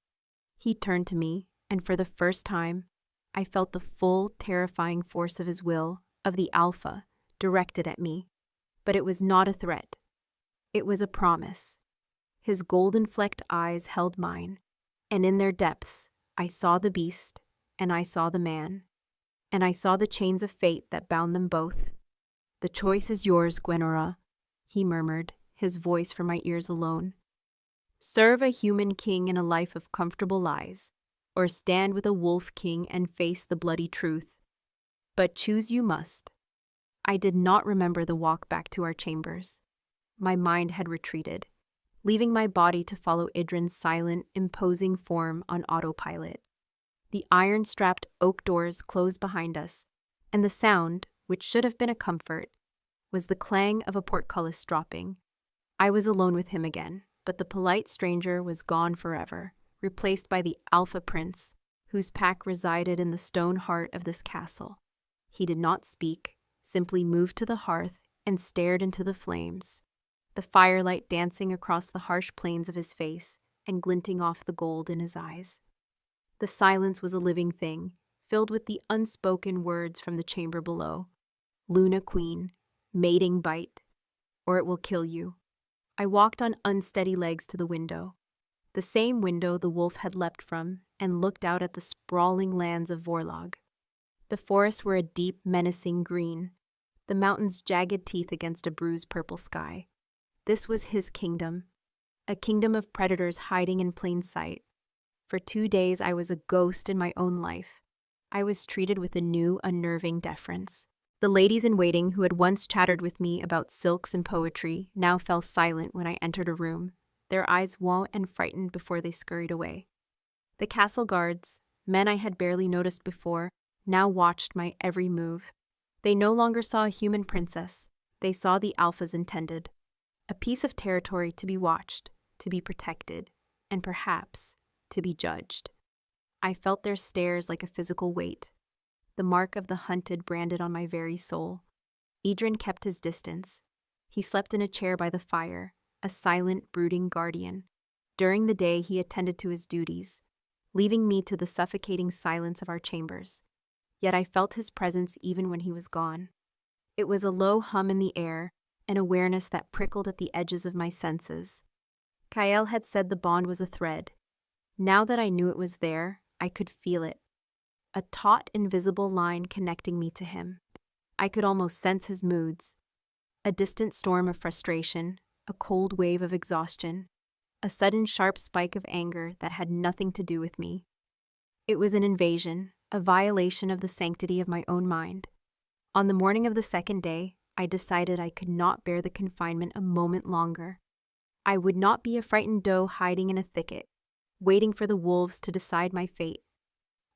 He turned to me, and for the first time, I felt the full, terrifying force of his will, of the alpha, directed at me. But it was not a threat. It was a promise. His golden-flecked eyes held mine, and in their depths, I saw the beast, and I saw the man, and I saw the chains of fate that bound them both. The choice is yours, Gwenora, he murmured, his voice for my ears alone. Serve a human king in a life of comfortable lies, or stand with a wolf king and face the bloody truth. But choose you must. I did not remember the walk back to our chambers. My mind had retreated, leaving my body to follow Idren's silent, imposing form on autopilot. The iron-strapped oak doors closed behind us, and the sound, which should have been a comfort, was the clang of a portcullis dropping. I was alone with him again, but the polite stranger was gone forever, replaced by the Alpha Prince, whose pack resided in the stone heart of this castle. He did not speak, simply moved to the hearth and stared into the flames, the firelight dancing across the harsh planes of his face and glinting off the gold in his eyes. The silence was a living thing, filled with the unspoken words from the chamber below. Luna Queen, mating bite, or it will kill you. I walked on unsteady legs to the window, the same window the wolf had leapt from, and looked out at the sprawling lands of Vorlog. The forests were a deep, menacing green, the mountains jagged teeth against a bruised purple sky. This was his kingdom, a kingdom of predators hiding in plain sight. For 2 days I was a ghost in my own life. I was treated with a new, unnerving deference. The ladies-in-waiting who had once chattered with me about silks and poetry now fell silent when I entered a room, their eyes wan and frightened before they scurried away. The castle guards, men I had barely noticed before, now watched my every move. They no longer saw a human princess. They saw the alphas intended. A piece of territory to be watched, to be protected, and perhaps to be judged. I felt their stares like a physical weight, the mark of the hunted branded on my very soul. Idrin kept his distance. He slept in a chair by the fire, a silent, brooding guardian. During the day he attended to his duties, leaving me to the suffocating silence of our chambers. Yet I felt his presence even when he was gone. It was a low hum in the air, an awareness that prickled at the edges of my senses. Kael had said the bond was a thread. Now that I knew it was there, I could feel it. A taut, invisible line connecting me to him. I could almost sense his moods. A distant storm of frustration, a cold wave of exhaustion, a sudden sharp spike of anger that had nothing to do with me. It was an invasion, a violation of the sanctity of my own mind. On the morning of the second day, I decided I could not bear the confinement a moment longer. I would not be a frightened doe hiding in a thicket, waiting for the wolves to decide my fate.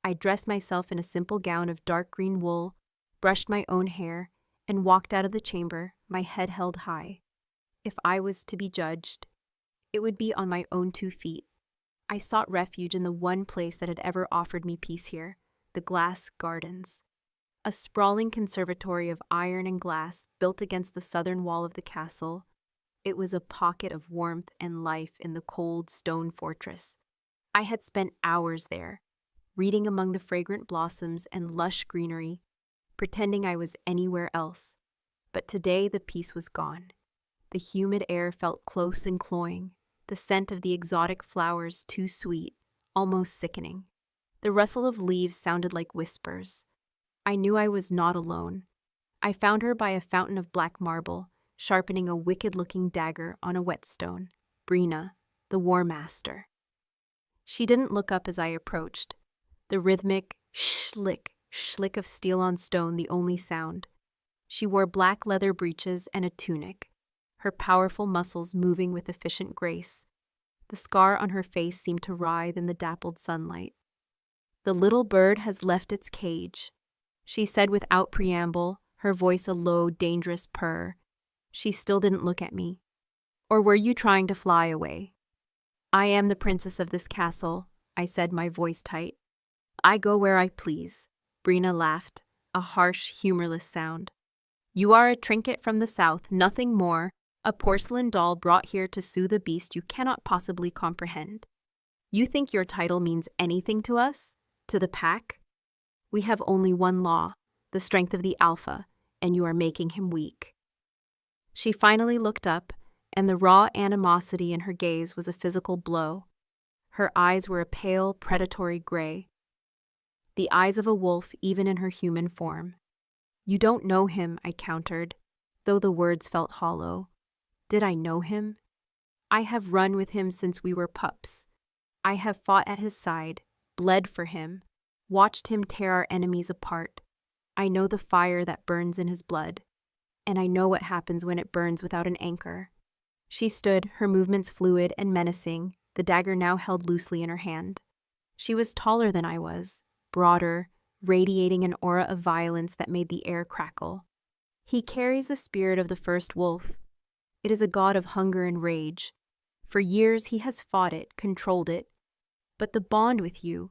I dressed myself in a simple gown of dark green wool, brushed my own hair, and walked out of the chamber, my head held high. If I was to be judged, it would be on my own 2 feet. I sought refuge in the one place that had ever offered me peace here, the glass gardens. A sprawling conservatory of iron and glass built against the southern wall of the castle. It was a pocket of warmth and life in the cold stone fortress. I had spent hours there, reading among the fragrant blossoms and lush greenery, pretending I was anywhere else. But today the peace was gone. The humid air felt close and cloying, the scent of the exotic flowers too sweet, almost sickening. The rustle of leaves sounded like whispers. I knew I was not alone. I found her by a fountain of black marble, sharpening a wicked-looking dagger on a whetstone. Brina, the War Master. She didn't look up as I approached, the rhythmic schlick, schlick of steel on stone the only sound. She wore black leather breeches and a tunic, her powerful muscles moving with efficient grace. The scar on her face seemed to writhe in the dappled sunlight. "The little bird has left its cage," she said without preamble, her voice a low, dangerous purr. She still didn't look at me. "Or were you trying to fly away?" "I am the princess of this castle," I said, my voice tight. "I go where I please." Brina laughed, a harsh, humorless sound. "You are a trinket from the south, nothing more, a porcelain doll brought here to soothe a beast you cannot possibly comprehend. You think your title means anything to us? To the pack? We have only one law, the strength of the alpha, and you are making him weak." She finally looked up, and the raw animosity in her gaze was a physical blow. Her eyes were a pale, predatory gray. The eyes of a wolf even in her human form. "You don't know him," I countered, though the words felt hollow. Did I know him? I have run with him since we were pups. I have fought at his side, bled for him, watched him tear our enemies apart. I know the fire that burns in his blood, and I know what happens when it burns without an anchor. She stood, her movements fluid and menacing, the dagger now held loosely in her hand. She was taller than I was, broader, radiating an aura of violence that made the air crackle. He carries the spirit of the first wolf. It is a god of hunger and rage. For years he has fought it, controlled it. But the bond with you,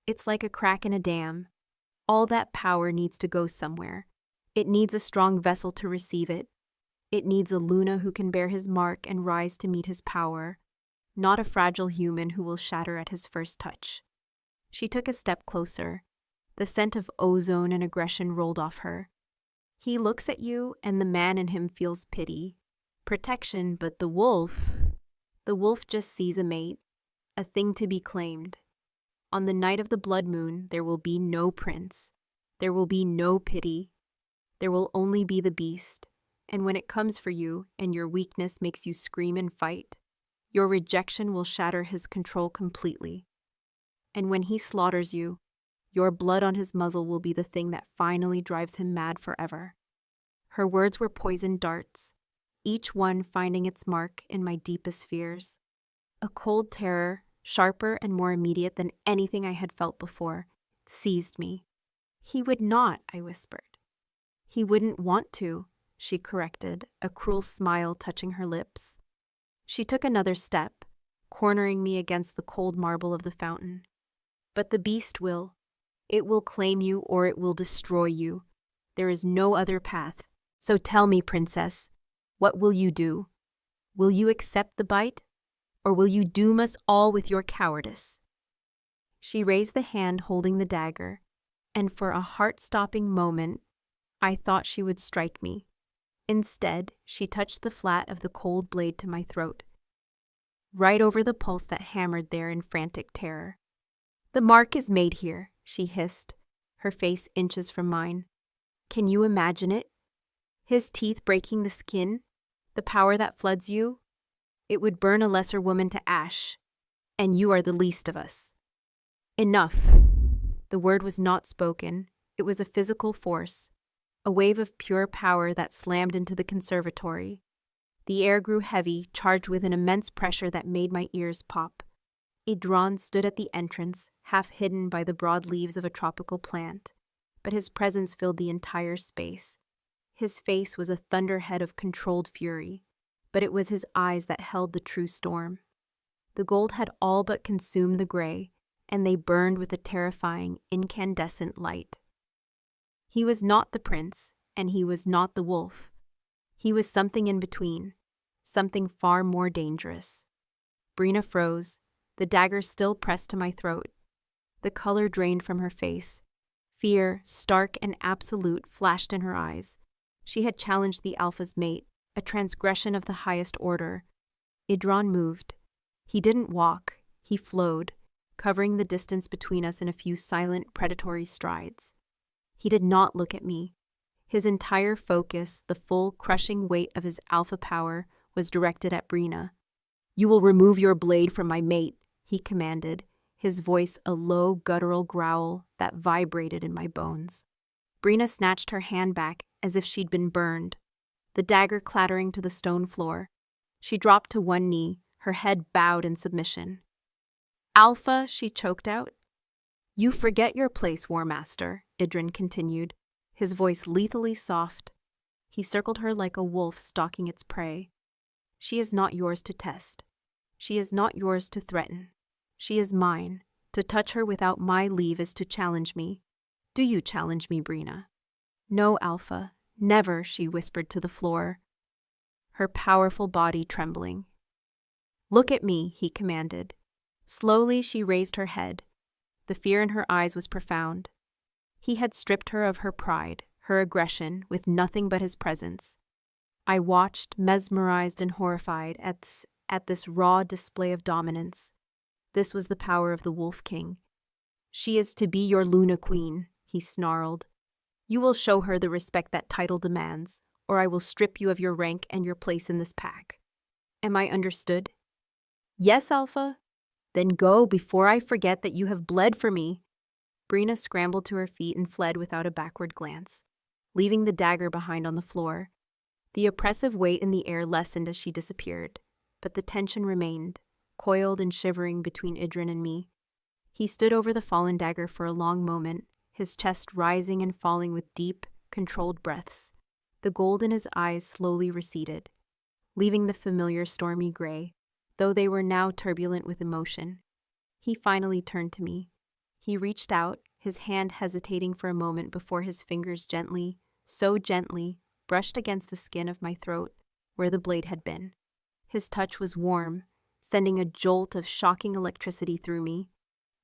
it's like a crack in a dam. All that power needs to go somewhere. It needs a strong vessel to receive it. It needs a Luna who can bear his mark and rise to meet his power, not a fragile human who will shatter at his first touch. She took a step closer. The scent of ozone and aggression rolled off her. He looks at you, and the man in him feels pity, protection, but the wolf just sees a mate, a thing to be claimed. On the night of the blood moon, there will be no prince. There will be no pity. There will only be the beast. And when it comes for you and your weakness makes you scream and fight, your rejection will shatter his control completely. And when he slaughters you, your blood on his muzzle will be the thing that finally drives him mad forever. Her words were poisoned darts, each one finding its mark in my deepest fears. A cold terror, sharper and more immediate than anything I had felt before, seized me. He would not, I whispered. He wouldn't want to, she corrected, a cruel smile touching her lips. She took another step, cornering me against the cold marble of the fountain. But the beast will. It will claim you or it will destroy you. There is no other path. So tell me, princess, what will you do? Will you accept the bite? Or will you doom us all with your cowardice? She raised the hand holding the dagger, and for a heart-stopping moment, I thought she would strike me. Instead, she touched the flat of the cold blade to my throat, right over the pulse that hammered there in frantic terror. The mark is made here, she hissed, her face inches from mine. Can you imagine it? His teeth breaking the skin, the power that floods you? It would burn a lesser woman to ash, and you are the least of us. Enough. The word was not spoken. It was a physical force, a wave of pure power that slammed into the conservatory. The air grew heavy, charged with an immense pressure that made my ears pop. Idron stood at the entrance, half hidden by the broad leaves of a tropical plant, but his presence filled the entire space. His face was a thunderhead of controlled fury, but it was his eyes that held the true storm. The gold had all but consumed the gray, and they burned with a terrifying, incandescent light. He was not the prince, and he was not the wolf. He was something in between, something far more dangerous. Brina froze, the dagger still pressed to my throat. The color drained from her face. Fear, stark and absolute, flashed in her eyes. She had challenged the alpha's mate, a transgression of the highest order. Idron moved. He didn't walk, he flowed, covering the distance between us in a few silent, predatory strides. He did not look at me. His entire focus, the full, crushing weight of his alpha power, was directed at Brina. "You will remove your blade from my mate," he commanded, his voice a low, guttural growl that vibrated in my bones. Brina snatched her hand back as if she'd been burned, the dagger clattering to the stone floor. She dropped to one knee, her head bowed in submission. "Alpha," she choked out. "You forget your place, War Master," Idrin continued, his voice lethally soft. He circled her like a wolf stalking its prey. "She is not yours to test. She is not yours to threaten. She is mine. To touch her without my leave is to challenge me. Do you challenge me, Brina?" "No, Alpha. Never," she whispered to the floor, her powerful body trembling. "Look at me," he commanded. Slowly, she raised her head. The fear in her eyes was profound. He had stripped her of her pride, her aggression, with nothing but his presence. I watched, mesmerized and horrified, at this raw display of dominance. This was the power of the Wolf King. "She is to be your Luna Queen," he snarled. "You will show her the respect that title demands, or I will strip you of your rank and your place in this pack. Am I understood?" "Yes, Alpha." "Then go before I forget that you have bled for me." Brina scrambled to her feet and fled without a backward glance, leaving the dagger behind on the floor. The oppressive weight in the air lessened as she disappeared, but the tension remained, coiled and shivering between Idrin and me. He stood over the fallen dagger for a long moment, his chest rising and falling with deep, controlled breaths. The gold in his eyes slowly receded, leaving the familiar stormy gray, though they were now turbulent with emotion. He finally turned to me. He reached out, his hand hesitating for a moment before his fingers gently, so gently, brushed against the skin of my throat where the blade had been. His touch was warm, sending a jolt of shocking electricity through me.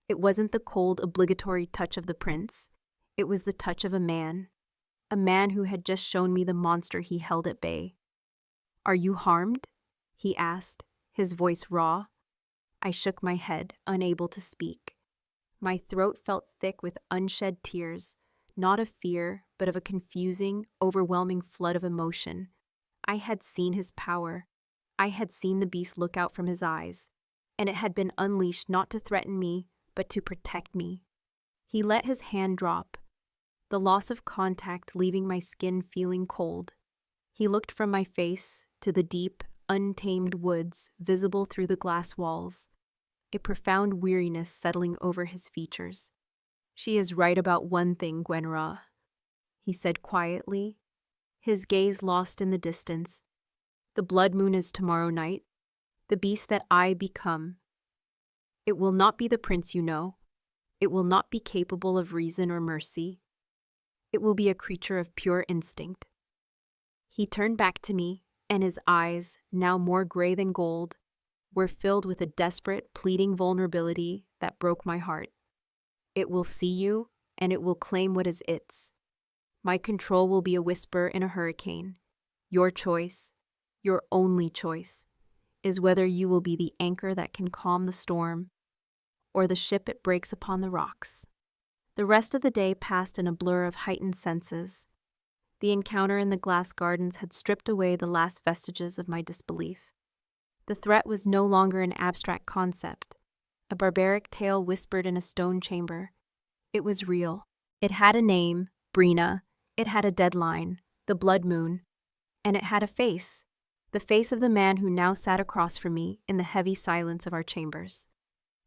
It wasn't the cold, obligatory touch of the prince. It was the touch of a man who had just shown me the monster he held at bay. "Are you harmed?" he asked, his voice raw. I shook my head, unable to speak. My throat felt thick with unshed tears, not of fear, but of a confusing, overwhelming flood of emotion. I had seen his power. I had seen the beast look out from his eyes, and it had been unleashed not to threaten me, but to protect me. He let his hand drop, the loss of contact leaving my skin feeling cold. He looked from my face to the deep, untamed woods visible through the glass walls, a profound weariness settling over his features. "She is right about one thing, Gwenra," he said quietly, his gaze lost in the distance. "The blood moon is tomorrow night, the beast that I become. It will not be the prince you know. It will not be capable of reason or mercy. It will be a creature of pure instinct." He turned back to me, and his eyes, now more gray than gold, were filled with a desperate, pleading vulnerability that broke my heart. "It will see you, and it will claim what is its. My control will be a whisper in a hurricane. Your choice, your only choice, is whether you will be the anchor that can calm the storm, or the ship it breaks upon the rocks." The rest of the day passed in a blur of heightened senses. The encounter in the glass gardens had stripped away the last vestiges of my disbelief. The threat was no longer an abstract concept, a barbaric tale whispered in a stone chamber. It was real. It had a name, Brina. It had a deadline, the blood moon. And it had a face, the face of the man who now sat across from me in the heavy silence of our chambers.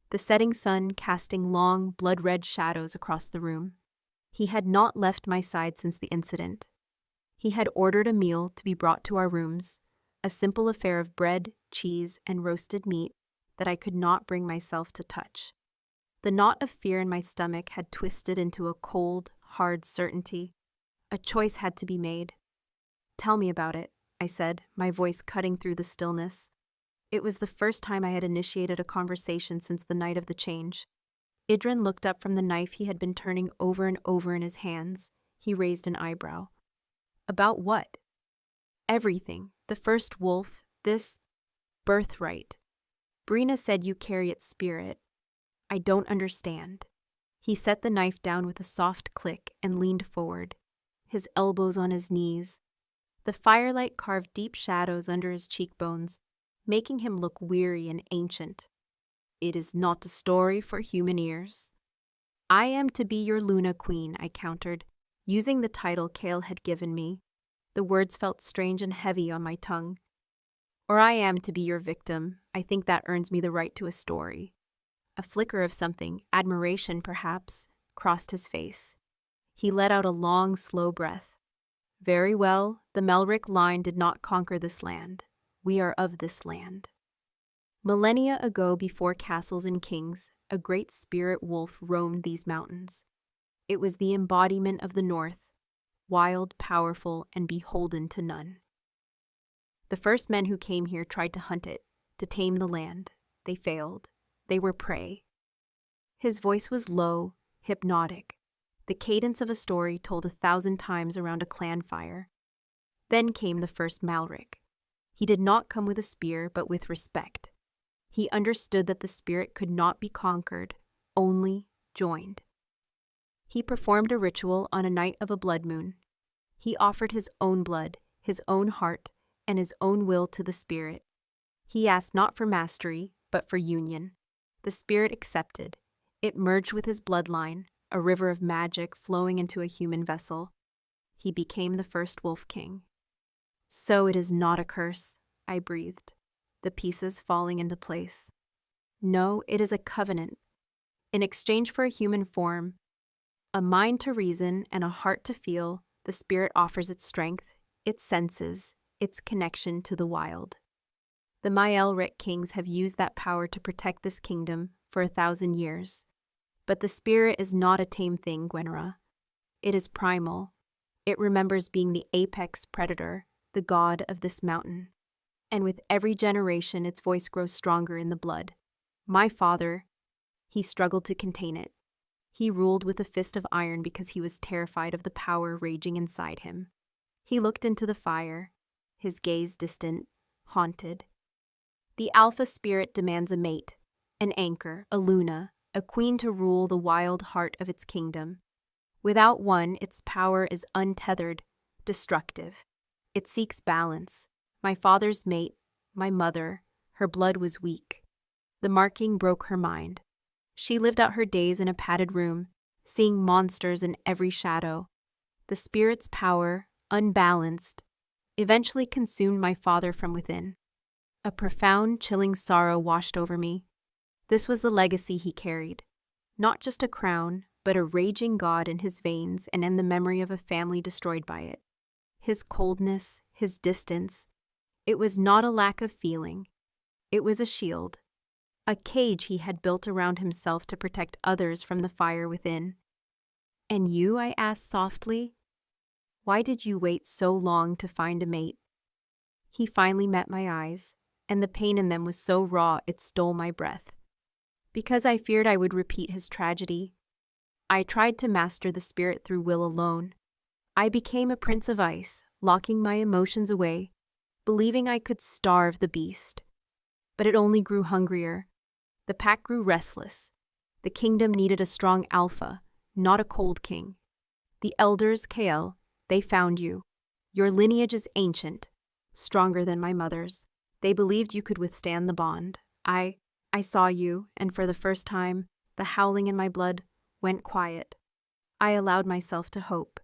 The setting sun casting long, blood-red shadows across the room. He had not left my side since the incident. He had ordered a meal to be brought to our rooms, a simple affair of bread, cheese, and roasted meat that I could not bring myself to touch. The knot of fear in my stomach had twisted into a cold, hard certainty. A choice had to be made. "Tell me about it," I said, my voice cutting through the stillness. It was the first time I had initiated a conversation since the night of the change. Idrin looked up from the knife he had been turning over and over in his hands. He raised an eyebrow. "About what?" "Everything. The first wolf, this birthright. Brina said you carry its spirit. I don't understand." He set the knife down with a soft click and leaned forward, his elbows on his knees. The firelight carved deep shadows under his cheekbones, making him look weary and ancient. "It is not a story for human ears." "I am to be your Luna Queen," I countered, using the title Kale had given me. The words felt strange and heavy on my tongue. "Or I am to be your victim. I think that earns me the right to a story." A flicker of something, admiration perhaps, crossed his face. He let out a long, slow breath. "Very well, the Melric line did not conquer this land. We are of this land." Millennia ago, before castles and kings, a great spirit wolf roamed these mountains. It was the embodiment of the North, wild, powerful, and beholden to none. The first men who came here tried to hunt it, to tame the land. They failed. They were prey. His voice was low, hypnotic, the cadence of a story told 1,000 times around a clan fire. Then came the first Malric. He did not come with a spear, but with respect. He understood that the spirit could not be conquered, only joined. He performed a ritual on a night of a blood moon. He offered his own blood, his own heart, and his own will to the spirit. He asked not for mastery, but for union. The spirit accepted. It merged with his bloodline, a river of magic flowing into a human vessel. He became the first Wolf King. "So it is not a curse," I breathed, the pieces falling into place. "No, it is a covenant. In exchange for a human form, a mind to reason, and a heart to feel, the spirit offers its strength, its senses, its connection to the wild. The Maelric kings have used that power to protect this kingdom for 1,000 years. But the spirit is not a tame thing, Gwenra. It is primal. It remembers being the apex predator, the god of this mountain. And with every generation, its voice grows stronger in the blood. My father, he struggled to contain it. He ruled with a fist of iron because he was terrified of the power raging inside him. He looked into the fire, his gaze distant, haunted. The alpha spirit demands a mate, an anchor, a Luna, a queen to rule the wild heart of its kingdom. Without one, its power is untethered, destructive. It seeks balance. My father's mate, my mother, her blood was weak. The marking broke her mind. She lived out her days in a padded room, seeing monsters in every shadow. The spirit's power, unbalanced, eventually consumed my father from within. A profound, chilling sorrow washed over me. This was the legacy he carried. Not just a crown, but a raging god in his veins and in the memory of a family destroyed by it. His coldness, his distance, it was not a lack of feeling. It was a shield, a cage he had built around himself to protect others from the fire within. And you, I asked softly, why did you wait so long to find a mate? He finally met my eyes, and the pain in them was so raw it stole my breath. Because I feared I would repeat his tragedy. I tried to master the spirit through will alone. I became a prince of ice, locking my emotions away, believing I could starve the beast. But it only grew hungrier. The pack grew restless. The kingdom needed a strong alpha, not a cold king. The elders, Kael, they found you. Your lineage is ancient, stronger than my mother's. They believed you could withstand the bond. I saw you, and for the first time, the howling in my blood went quiet. I allowed myself to hope.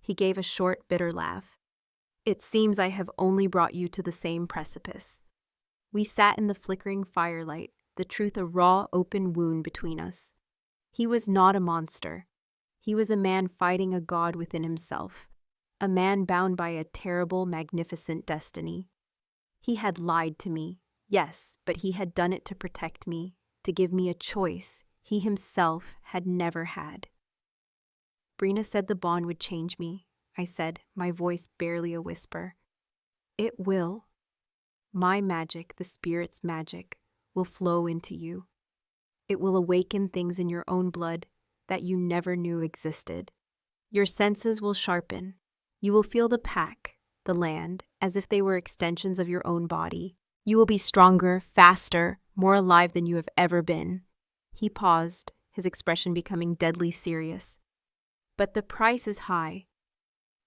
He gave a short, bitter laugh. It seems I have only brought you to the same precipice. We sat in the flickering firelight, the truth a raw, open wound between us. He was not a monster. He was a man fighting a god within himself, a man bound by a terrible, magnificent destiny. He had lied to me, yes, but he had done it to protect me, to give me a choice he himself had never had. Brina said the bond would change me, I said, my voice barely a whisper. It will. My magic, the spirit's magic, will flow into you. It will awaken things in your own blood that you never knew existed. Your senses will sharpen. You will feel the pack, the land, as if they were extensions of your own body. You will be stronger, faster, more alive than you have ever been. He paused, his expression becoming deadly serious. But the price is high.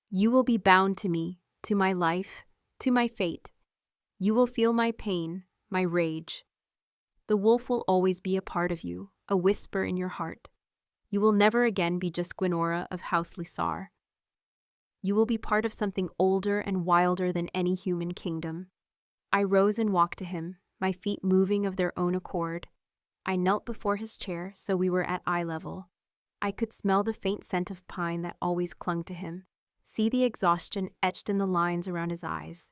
You will be bound to me, to my life, to my fate. You will feel my pain, my rage. The wolf will always be a part of you, a whisper in your heart. You will never again be just Gwenora of House Lysar. You will be part of something older and wilder than any human kingdom. I rose and walked to him, my feet moving of their own accord. I knelt before his chair so we were at eye level. I could smell the faint scent of pine that always clung to him, see the exhaustion etched in the lines around his eyes.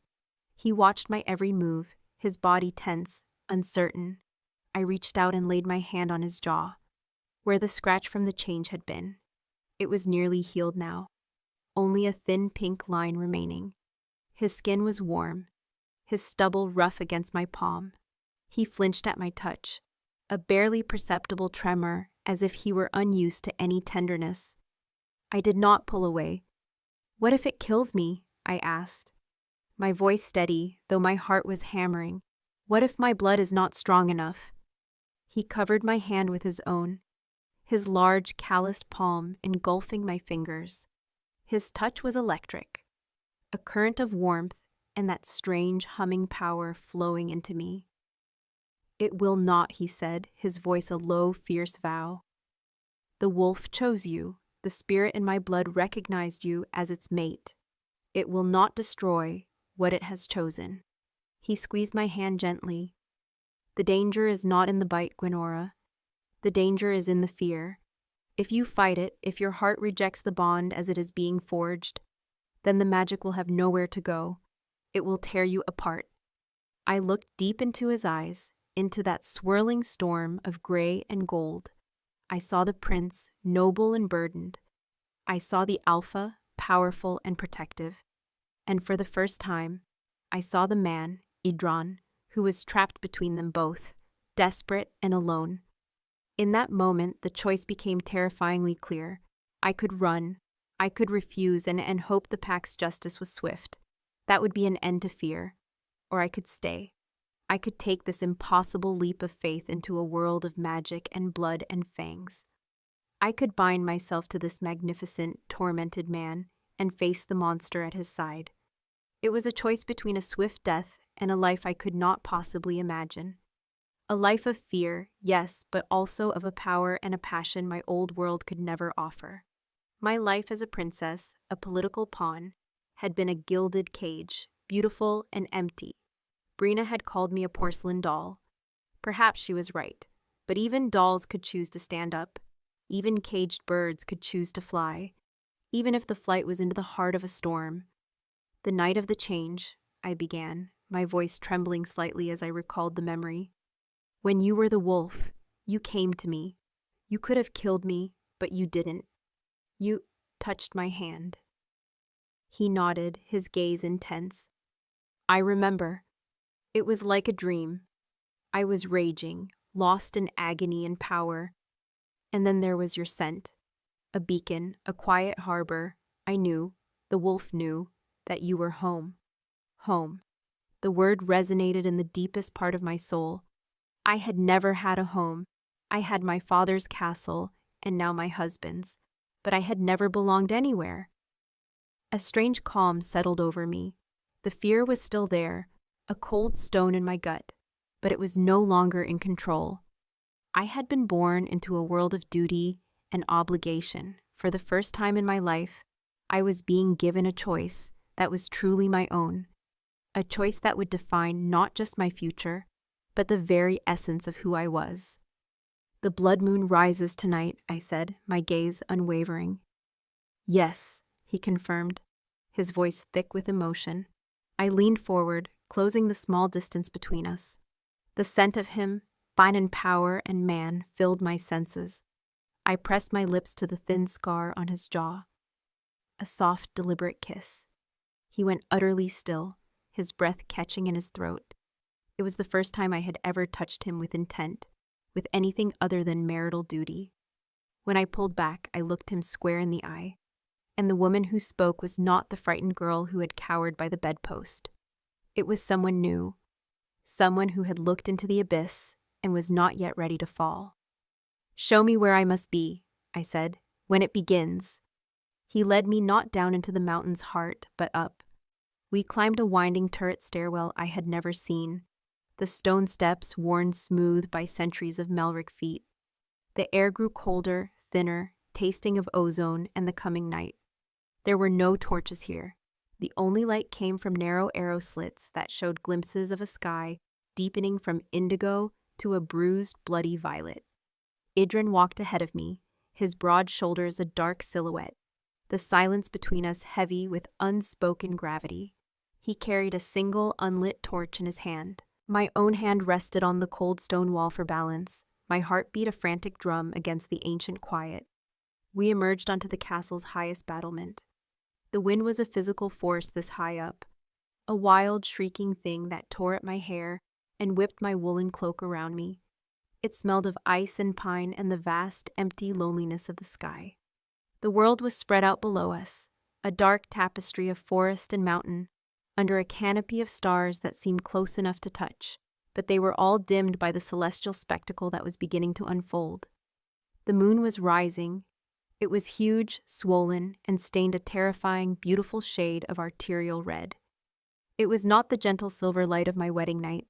He watched my every move, his body tense, uncertain. I reached out and laid my hand on his jaw, where the scratch from the change had been. It was nearly healed now, only a thin pink line remaining. His skin was warm, his stubble rough against my palm. He flinched at my touch, a barely perceptible tremor, as if he were unused to any tenderness. I did not pull away. What if it kills me? I asked, my voice steady, though my heart was hammering. What if my blood is not strong enough? He covered my hand with his own, his large, calloused palm engulfing my fingers. His touch was electric, a current of warmth and that strange humming power flowing into me. It will not, he said, his voice a low, fierce vow. The wolf chose you. The spirit in my blood recognized you as its mate. It will not destroy what it has chosen. He squeezed my hand gently. The danger is not in the bite, Gwenora. The danger is in the fear. If you fight it, if your heart rejects the bond as it is being forged, then the magic will have nowhere to go. It will tear you apart. I looked deep into his eyes, into that swirling storm of gray and gold. I saw the prince, noble and burdened. I saw the alpha, powerful and protective. And for the first time, I saw the man, Idran, who was trapped between them both, desperate and alone. In that moment, the choice became terrifyingly clear. I could run, I could refuse and hope the pack's justice was swift. That would be an end to fear. Or I could stay. I could take this impossible leap of faith into a world of magic and blood and fangs. I could bind myself to this magnificent, tormented man and face the monster at his side. It was a choice between a swift death and a life I could not possibly imagine. A life of fear, yes, but also of a power and a passion my old world could never offer. My life as a princess, a political pawn, had been a gilded cage, beautiful and empty. Brina had called me a porcelain doll. Perhaps she was right, but even dolls could choose to stand up. Even caged birds could choose to fly, even if the flight was into the heart of a storm. The night of the change, I began, my voice trembling slightly as I recalled the memory. When you were the wolf, you came to me. You could have killed me, but you didn't. You touched my hand. He nodded, his gaze intense. I remember. It was like a dream. I was raging, lost in agony and power. And then there was your scent. A beacon, a quiet harbor. I knew, the wolf knew, that you were home. Home. The word resonated in the deepest part of my soul. I had never had a home. I had my father's castle, and now my husband's, but I had never belonged anywhere. A strange calm settled over me. The fear was still there, a cold stone in my gut, but it was no longer in control. I had been born into a world of duty and obligation. For the first time in my life, I was being given a choice that was truly my own, a choice that would define not just my future, but the very essence of who I was. The blood moon rises tonight, I said, my gaze unwavering. Yes, he confirmed, his voice thick with emotion. I leaned forward, closing the small distance between us. The scent of him, fine in power and man, filled my senses. I pressed my lips to the thin scar on his jaw. A soft, deliberate kiss. He went utterly still, his breath catching in his throat. It was the first time I had ever touched him with intent, with anything other than marital duty. When I pulled back, I looked him square in the eye, and the woman who spoke was not the frightened girl who had cowered by the bedpost. It was someone new, someone who had looked into the abyss and was not yet ready to fall. Show me where I must be, I said, when it begins. He led me not down into the mountain's heart, but up. We climbed a winding turret stairwell I had never seen, the stone steps worn smooth by centuries of Melric feet. The air grew colder, thinner, tasting of ozone and the coming night. There were no torches here. The only light came from narrow arrow slits that showed glimpses of a sky deepening from indigo to a bruised, bloody violet. Idrin walked ahead of me, his broad shoulders a dark silhouette, the silence between us heavy with unspoken gravity. He carried a single unlit torch in his hand. My own hand rested on the cold stone wall for balance, my heart beat a frantic drum against the ancient quiet. We emerged onto the castle's highest battlement. The wind was a physical force this high up, a wild, shrieking thing that tore at my hair and whipped my woolen cloak around me. It smelled of ice and pine and the vast, empty loneliness of the sky. The world was spread out below us, a dark tapestry of forest and mountain, under a canopy of stars that seemed close enough to touch, but they were all dimmed by the celestial spectacle that was beginning to unfold. The moon was rising. It was huge, swollen, and stained a terrifying, beautiful shade of arterial red. It was not the gentle silver light of my wedding night.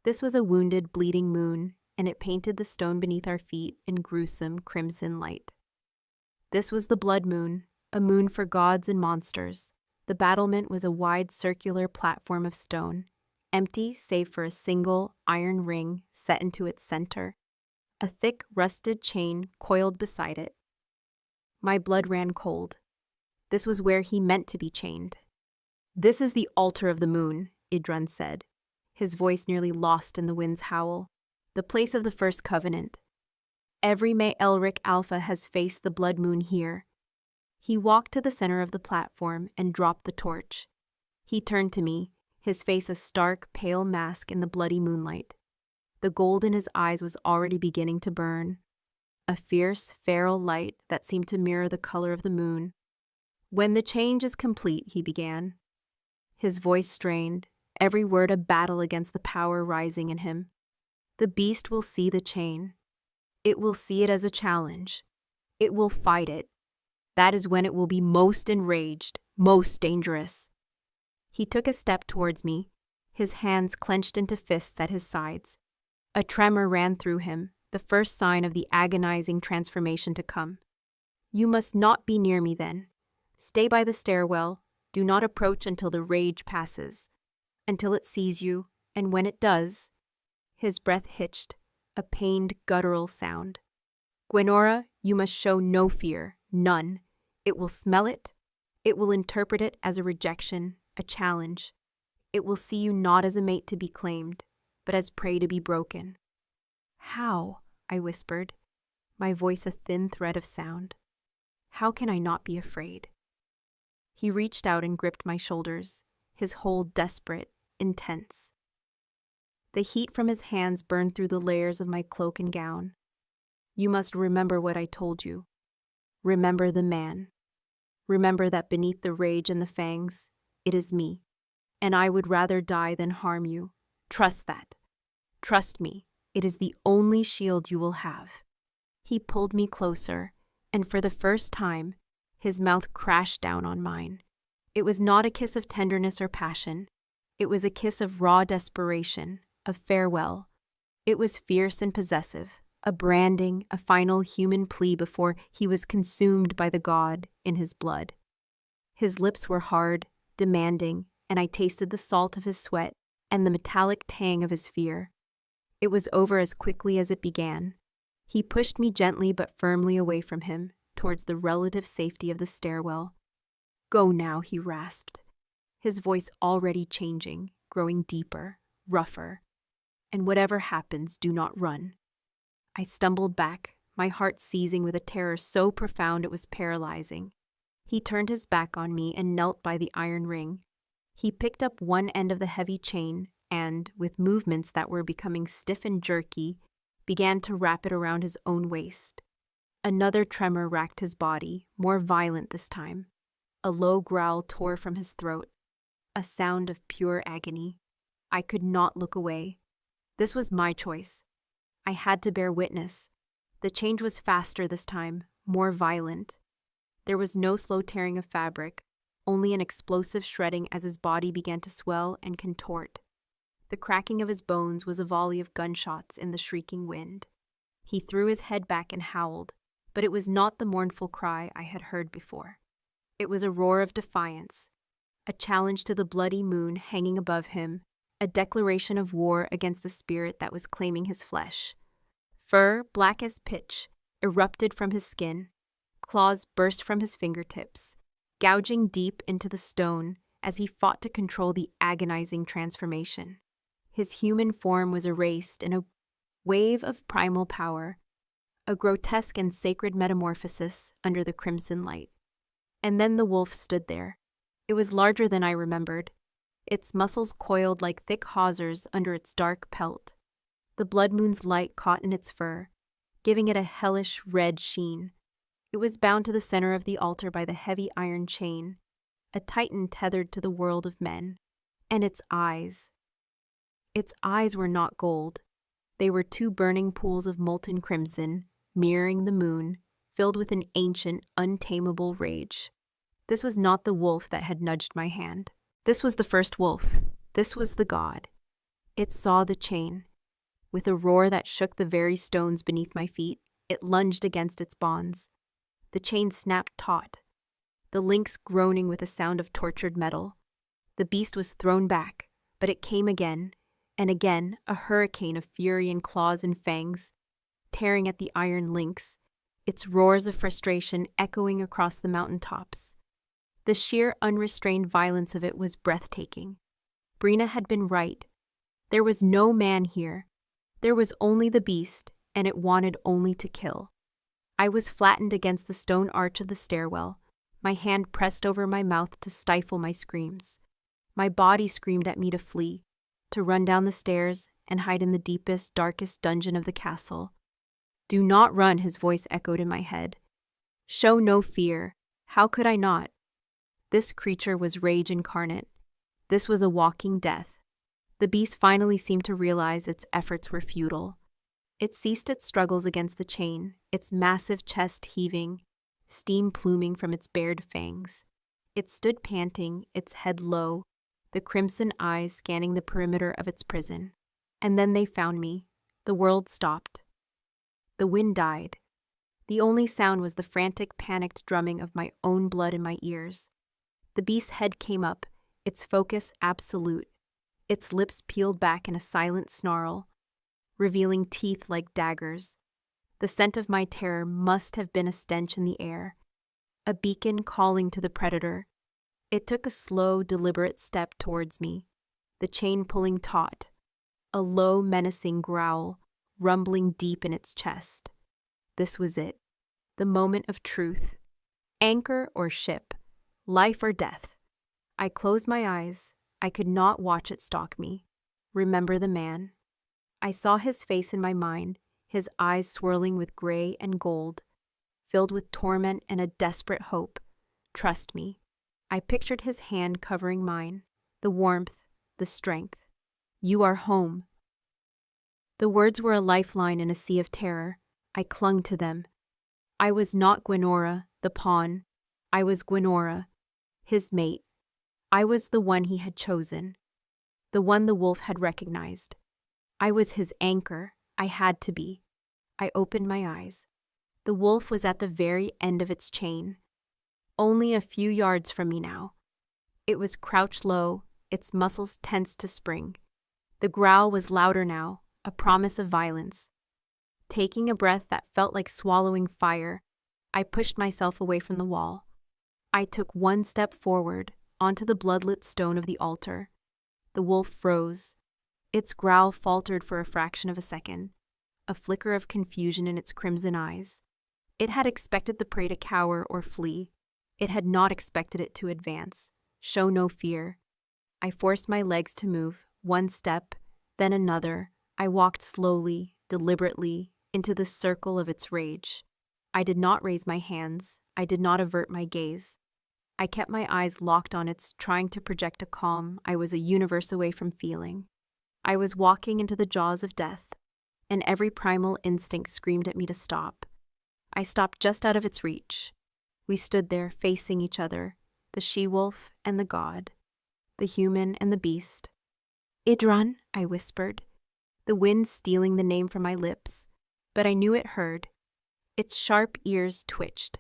This was a wounded, bleeding moon, and it painted the stone beneath our feet in gruesome crimson light. This was the blood moon, a moon for gods and monsters. The battlement was a wide circular platform of stone, empty save for a single iron ring set into its center. A thick, rusted chain coiled beside it. My blood ran cold. This was where he meant to be chained. "This is the altar of the moon," Idrun said, his voice nearly lost in the wind's howl. "The place of the first covenant. Every May Elric Alpha has faced the blood moon here." He walked to the center of the platform and dropped the torch. He turned to me, his face a stark, pale mask in the bloody moonlight. The gold in his eyes was already beginning to burn, a fierce, feral light that seemed to mirror the color of the moon. "When the change is complete," he began. His voice strained, every word a battle against the power rising in him. "The beast will see the chain. It will see it as a challenge. It will fight it. That is when it will be most enraged, most dangerous. He took a step towards me, his hands clenched into fists at his sides. A tremor ran through him, the first sign of the agonizing transformation to come. You must not be near me then. Stay by the stairwell. Do not approach until the rage passes, until it sees you, and when it does, his breath hitched, a pained, guttural sound. Gwenora, you must show no fear, none. It will smell it. It will interpret it as a rejection, a challenge. It will see you not as a mate to be claimed, but as prey to be broken. How? I whispered, my voice a thin thread of sound. How can I not be afraid? He reached out and gripped my shoulders, his hold desperate, intense. The heat from his hands burned through the layers of my cloak and gown. You must remember what I told you. Remember the man. Remember that beneath the rage and the fangs, it is me, and I would rather die than harm you. Trust that. Trust me, it is the only shield you will have. He pulled me closer, and for the first time, his mouth crashed down on mine. It was not a kiss of tenderness or passion. It was a kiss of raw desperation, of farewell. It was fierce and possessive, a branding, a final human plea before he was consumed by the god in his blood. His lips were hard, demanding, and I tasted the salt of his sweat and the metallic tang of his fear. It was over as quickly as it began. He pushed me gently but firmly away from him, towards the relative safety of the stairwell. Go now, he rasped, his voice already changing, growing deeper, rougher. And whatever happens, do not run. I stumbled back, my heart seizing with a terror so profound it was paralyzing. He turned his back on me and knelt by the iron ring. He picked up one end of the heavy chain and, with movements that were becoming stiff and jerky, began to wrap it around his own waist. Another tremor racked his body, more violent this time. A low growl tore from his throat, a sound of pure agony. I could not look away. This was my choice. I had to bear witness. The change was faster this time, more violent. There was no slow tearing of fabric, only an explosive shredding as his body began to swell and contort. The cracking of his bones was a volley of gunshots in the shrieking wind. He threw his head back and howled, but it was not the mournful cry I had heard before. It was a roar of defiance, a challenge to the bloody moon hanging above him, a declaration of war against the spirit that was claiming his flesh. Fur, black as pitch, erupted from his skin. Claws burst from his fingertips, gouging deep into the stone as he fought to control the agonizing transformation. His human form was erased in a wave of primal power, a grotesque and sacred metamorphosis under the crimson light. And then the wolf stood there. It was larger than I remembered. Its muscles coiled like thick hawsers under its dark pelt. The blood moon's light caught in its fur, giving it a hellish red sheen. It was bound to the center of the altar by the heavy iron chain, a titan tethered to the world of men. And its eyes were not gold. They were two burning pools of molten crimson, mirroring the moon, filled with an ancient, untamable rage. This was not the wolf that had nudged my hand. This was the first wolf. This was the god. It saw the chain. With a roar that shook the very stones beneath my feet, it lunged against its bonds. The chain snapped taut, the links groaning with a sound of tortured metal. The beast was thrown back, but it came again, and again, a hurricane of fury and claws and fangs, tearing at the iron links, its roars of frustration echoing across the mountain tops. The sheer, unrestrained violence of it was breathtaking. Brina had been right. There was no man here. There was only the beast, and it wanted only to kill. I was flattened against the stone arch of the stairwell, my hand pressed over my mouth to stifle my screams. My body screamed at me to flee, to run down the stairs and hide in the deepest, darkest dungeon of the castle. Do not run, his voice echoed in my head. Show no fear. How could I not? This creature was rage incarnate. This was a walking death. The beast finally seemed to realize its efforts were futile. It ceased its struggles against the chain, its massive chest heaving, steam pluming from its bared fangs. It stood panting, its head low, the crimson eyes scanning the perimeter of its prison. And then they found me. The world stopped. The wind died. The only sound was the frantic, panicked drumming of my own blood in my ears. The beast's head came up, its focus absolute, its lips peeled back in a silent snarl, revealing teeth like daggers. The scent of my terror must have been a stench in the air, a beacon calling to the predator. It took a slow, deliberate step towards me, the chain pulling taut, a low, menacing growl rumbling deep in its chest. This was it, the moment of truth. Anchor or ship, life or death. I closed my eyes. I could not watch it stalk me. Remember the man. I saw his face in my mind, his eyes swirling with gray and gold, filled with torment and a desperate hope. Trust me. I pictured his hand covering mine, the warmth, the strength. You are home. The words were a lifeline in a sea of terror. I clung to them. I was not Gwenora, the pawn. I was Gwenora, his mate. I was the one he had chosen, the one the wolf had recognized. I was his anchor. I had to be. I opened my eyes. The wolf was at the very end of its chain, only a few yards from me now. It was crouched low, its muscles tense to spring. The growl was louder now, a promise of violence. Taking a breath that felt like swallowing fire, I pushed myself away from the wall. I took one step forward, onto the bloodlit stone of the altar. The wolf froze. Its growl faltered for a fraction of a second, a flicker of confusion in its crimson eyes. It had expected the prey to cower or flee. It had not expected it to advance, show no fear. I forced my legs to move, one step, then another. I walked slowly, deliberately, into the circle of its rage. I did not raise my hands. I did not avert my gaze. I kept my eyes locked on its, trying to project a calm I was a universe away from feeling. I was walking into the jaws of death, and every primal instinct screamed at me to stop. I stopped just out of its reach. We stood there, facing each other, the she-wolf and the god, the human and the beast. "Idran," I whispered, the wind stealing the name from my lips, but I knew it heard. Its sharp ears twitched.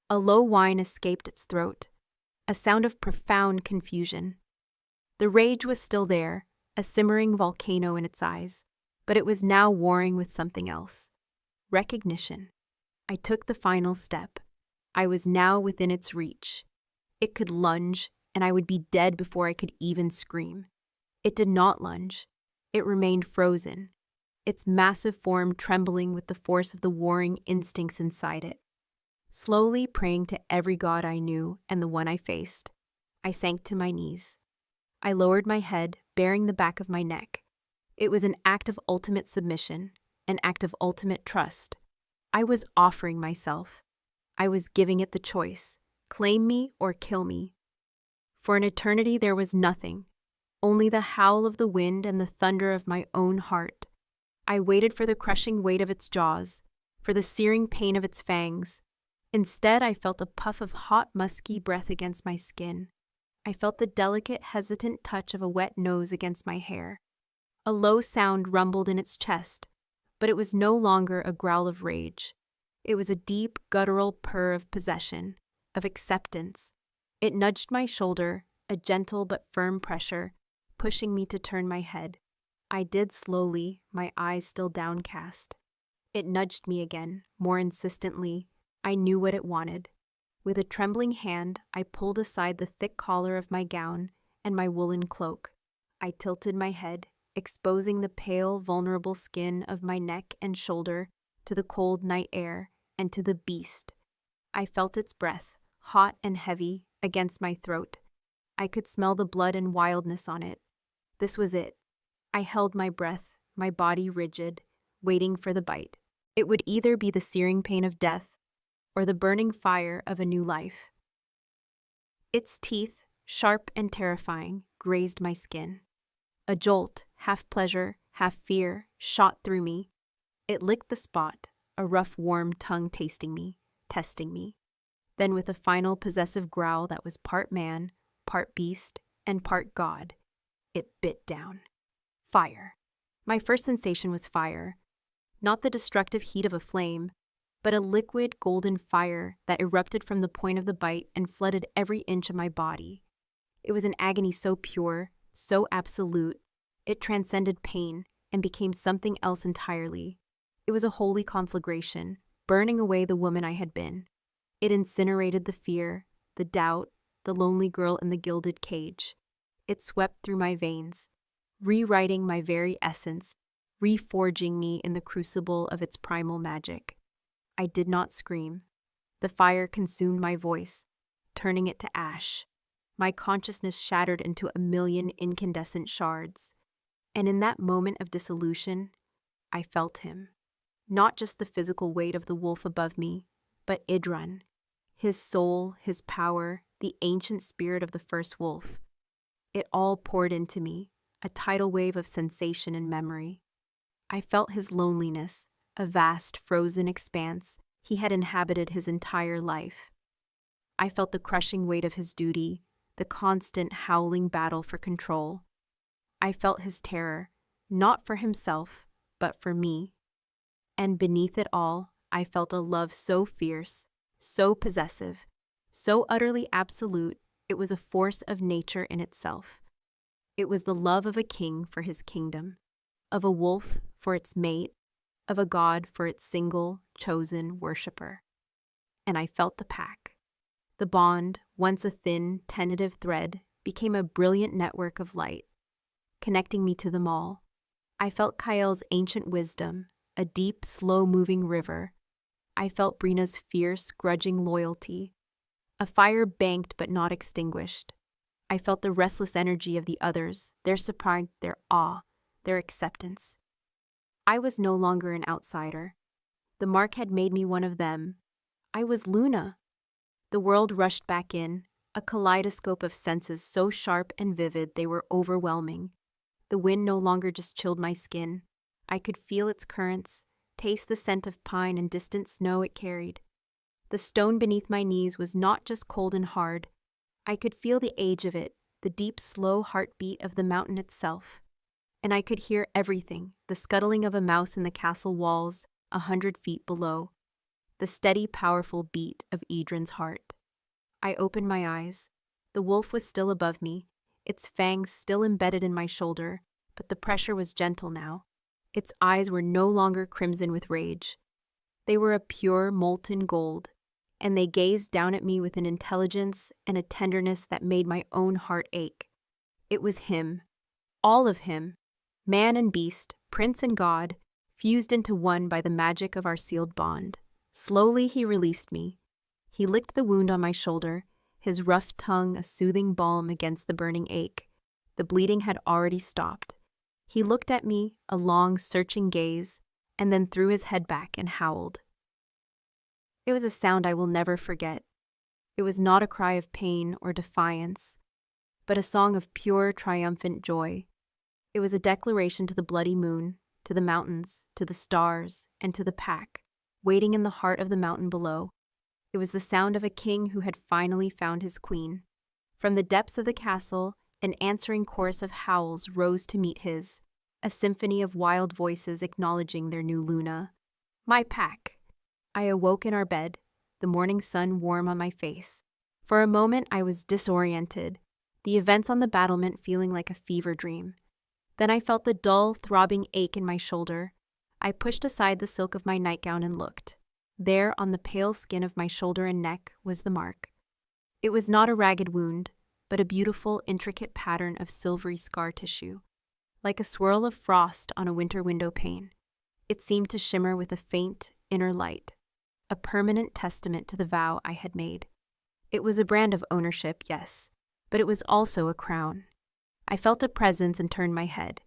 A low whine escaped its throat, a sound of profound confusion. The rage was still there, a simmering volcano in its eyes, but it was now warring with something else. Recognition. I took the final step. I was now within its reach. It could lunge, and I would be dead before I could even scream. It did not lunge. It remained frozen, its massive form trembling with the force of the warring instincts inside it. Slowly praying to every god I knew and the one I faced, I sank to my knees. I lowered my head, baring the back of my neck. It was an act of ultimate submission, an act of ultimate trust. I was offering myself. I was giving it the choice, claim me or kill me. For an eternity there was nothing, only the howl of the wind and the thunder of my own heart. I waited for the crushing weight of its jaws, for the searing pain of its fangs. Instead, I felt a puff of hot, musky breath against my skin. I felt the delicate, hesitant touch of a wet nose against my hair. A low sound rumbled in its chest, but it was no longer a growl of rage. It was a deep, guttural purr of possession, of acceptance. It nudged my shoulder, a gentle but firm pressure, pushing me to turn my head. I did slowly, my eyes still downcast. It nudged me again, more insistently. I knew what it wanted. With a trembling hand, I pulled aside the thick collar of my gown and my woolen cloak. I tilted my head, exposing the pale, vulnerable skin of my neck and shoulder to the cold night air and to the beast. I felt its breath, hot and heavy, against my throat. I could smell the blood and wildness on it. This was it. I held my breath, my body rigid, waiting for the bite. It would either be the searing pain of death or the burning fire of a new life. Its teeth, sharp and terrifying, grazed my skin. A jolt, half pleasure, half fear, shot through me. It licked the spot, a rough, warm tongue testing me. Then with a final possessive growl that was part man, part beast, and part god, it bit down. Fire. My first sensation was fire. Not the destructive heat of a flame, but a liquid golden fire that erupted from the point of the bite and flooded every inch of my body. It was an agony so pure, so absolute, it transcended pain and became something else entirely. It was a holy conflagration, burning away the woman I had been. It incinerated the fear, the doubt, the lonely girl in the gilded cage. It swept through my veins, rewriting my very essence, reforging me in the crucible of its primal magic. I did not scream. The fire consumed my voice, turning it to ash. My consciousness shattered into a million incandescent shards. And in that moment of dissolution, I felt him. Not just the physical weight of the wolf above me, but Idrun. His soul, his power, the ancient spirit of the first wolf. It all poured into me, a tidal wave of sensation and memory. I felt his loneliness, a vast, frozen expanse he had inhabited his entire life. I felt the crushing weight of his duty, the constant howling battle for control. I felt his terror, not for himself, but for me. And beneath it all, I felt a love so fierce, so possessive, so utterly absolute, it was a force of nature in itself. It was the love of a king for his kingdom, of a wolf for its mate, of a god for its single, chosen worshipper. And I felt the pack. The bond, once a thin, tentative thread, became a brilliant network of light, connecting me to them all. I felt Kael's ancient wisdom, a deep, slow-moving river. I felt Brina's fierce, grudging loyalty, a fire banked but not extinguished. I felt the restless energy of the others, their surprise, their awe, their acceptance. I was no longer an outsider. The mark had made me one of them. I was Luna. The world rushed back in, a kaleidoscope of senses so sharp and vivid they were overwhelming. The wind no longer just chilled my skin. I could feel its currents, taste the scent of pine and distant snow it carried. The stone beneath my knees was not just cold and hard. I could feel the age of it, the deep, slow heartbeat of the mountain itself. And I could hear everything, the scuttling of a mouse in the castle walls 100 feet below, the steady, powerful beat of Idrun's heart. I opened my eyes. The wolf was still above me, its fangs still embedded in my shoulder, but the pressure was gentle now. Its eyes were no longer crimson with rage. They were a pure, molten gold, and they gazed down at me with an intelligence and a tenderness that made my own heart ache. It was him, all of him, man and beast, prince and god, fused into one by the magic of our sealed bond. Slowly he released me. He licked the wound on my shoulder, his rough tongue a soothing balm against the burning ache. The bleeding had already stopped. He looked at me, a long, searching gaze, and then threw his head back and howled. It was a sound I will never forget. It was not a cry of pain or defiance, but a song of pure, triumphant joy. It was a declaration to the bloody moon, to the mountains, to the stars, and to the pack, waiting in the heart of the mountain below. It was the sound of a king who had finally found his queen. From the depths of the castle, an answering chorus of howls rose to meet his, a symphony of wild voices acknowledging their new Luna. My pack! I awoke in our bed, the morning sun warm on my face. For a moment I was disoriented, the events on the battlement feeling like a fever dream. Then I felt the dull, throbbing ache in my shoulder. I pushed aside the silk of my nightgown and looked. There, on the pale skin of my shoulder and neck, was the mark. It was not a ragged wound, but a beautiful, intricate pattern of silvery scar tissue, like a swirl of frost on a winter window pane. It seemed to shimmer with a faint, inner light, a permanent testament to the vow I had made. It was a brand of ownership, yes, but it was also a crown. I felt a presence and turned my head.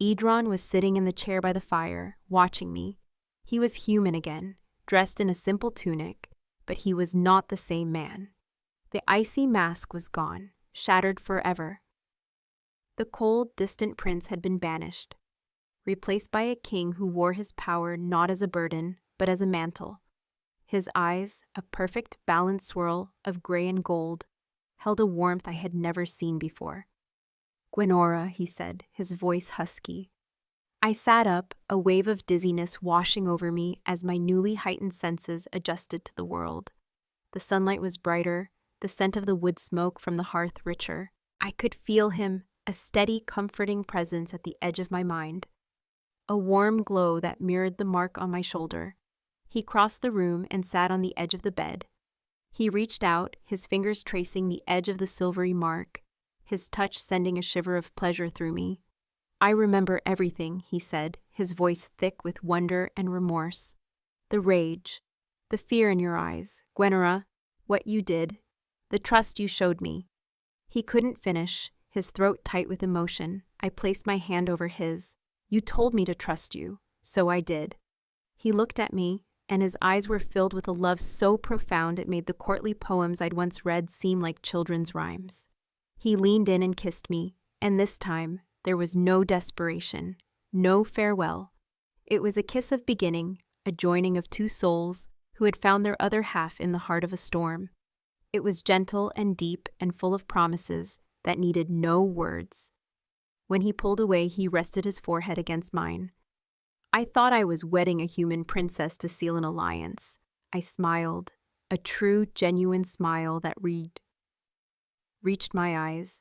Idrun was sitting in the chair by the fire, watching me. He was human again, dressed in a simple tunic, but he was not the same man. The icy mask was gone, shattered forever. The cold, distant prince had been banished. replaced by a king who wore his power not as a burden, but as a mantle. His eyes, a perfect balanced swirl of gray and gold, held a warmth I had never seen before. "Gwenora," he said, his voice husky. I sat up, a wave of dizziness washing over me as my newly heightened senses adjusted to the world. The sunlight was brighter, the scent of the wood smoke from the hearth richer. I could feel him, a steady, comforting presence at the edge of my mind. A warm glow that mirrored the mark on my shoulder. He crossed the room and sat on the edge of the bed. He reached out, his fingers tracing the edge of the silvery mark, his touch sending a shiver of pleasure through me. "I remember everything," he said, his voice thick with wonder and remorse. "The rage, the fear in your eyes, Gwenora, what you did, the trust you showed me." He couldn't finish, his throat tight with emotion. I placed my hand over his. "You told me to trust you, so I did." He looked at me, and his eyes were filled with a love so profound it made the courtly poems I'd once read seem like children's rhymes. He leaned in and kissed me, and this time, there was no desperation, no farewell. It was a kiss of beginning, a joining of two souls who had found their other half in the heart of a storm. It was gentle and deep and full of promises that needed no words. When he pulled away, he rested his forehead against mine. I thought I was wedding a human princess to seal an alliance. I smiled, a true, genuine smile that reached my eyes.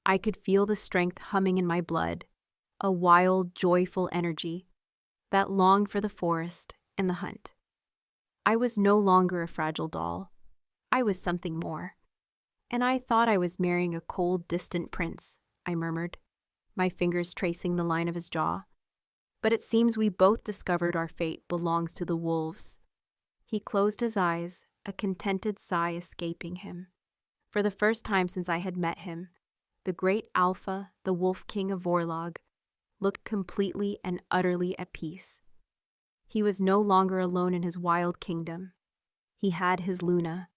I could feel the strength humming in my blood, a wild, joyful energy that longed for the forest and the hunt. I was no longer a fragile doll. I was something more. "And I thought I was marrying a cold, distant prince," I murmured, my fingers tracing the line of his jaw. "But it seems we both discovered our fate belongs to the wolves." He closed his eyes, a contented sigh escaping him. For the first time since I had met him, the great Alpha, the Wolf King of Vorlog, looked completely and utterly at peace. He was no longer alone in his wild kingdom. He had his Luna,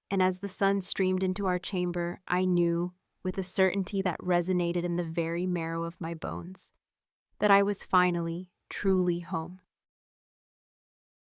and as the sun streamed into our chamber, I knew, with a certainty that resonated in the very marrow of my bones, that I was finally, truly home.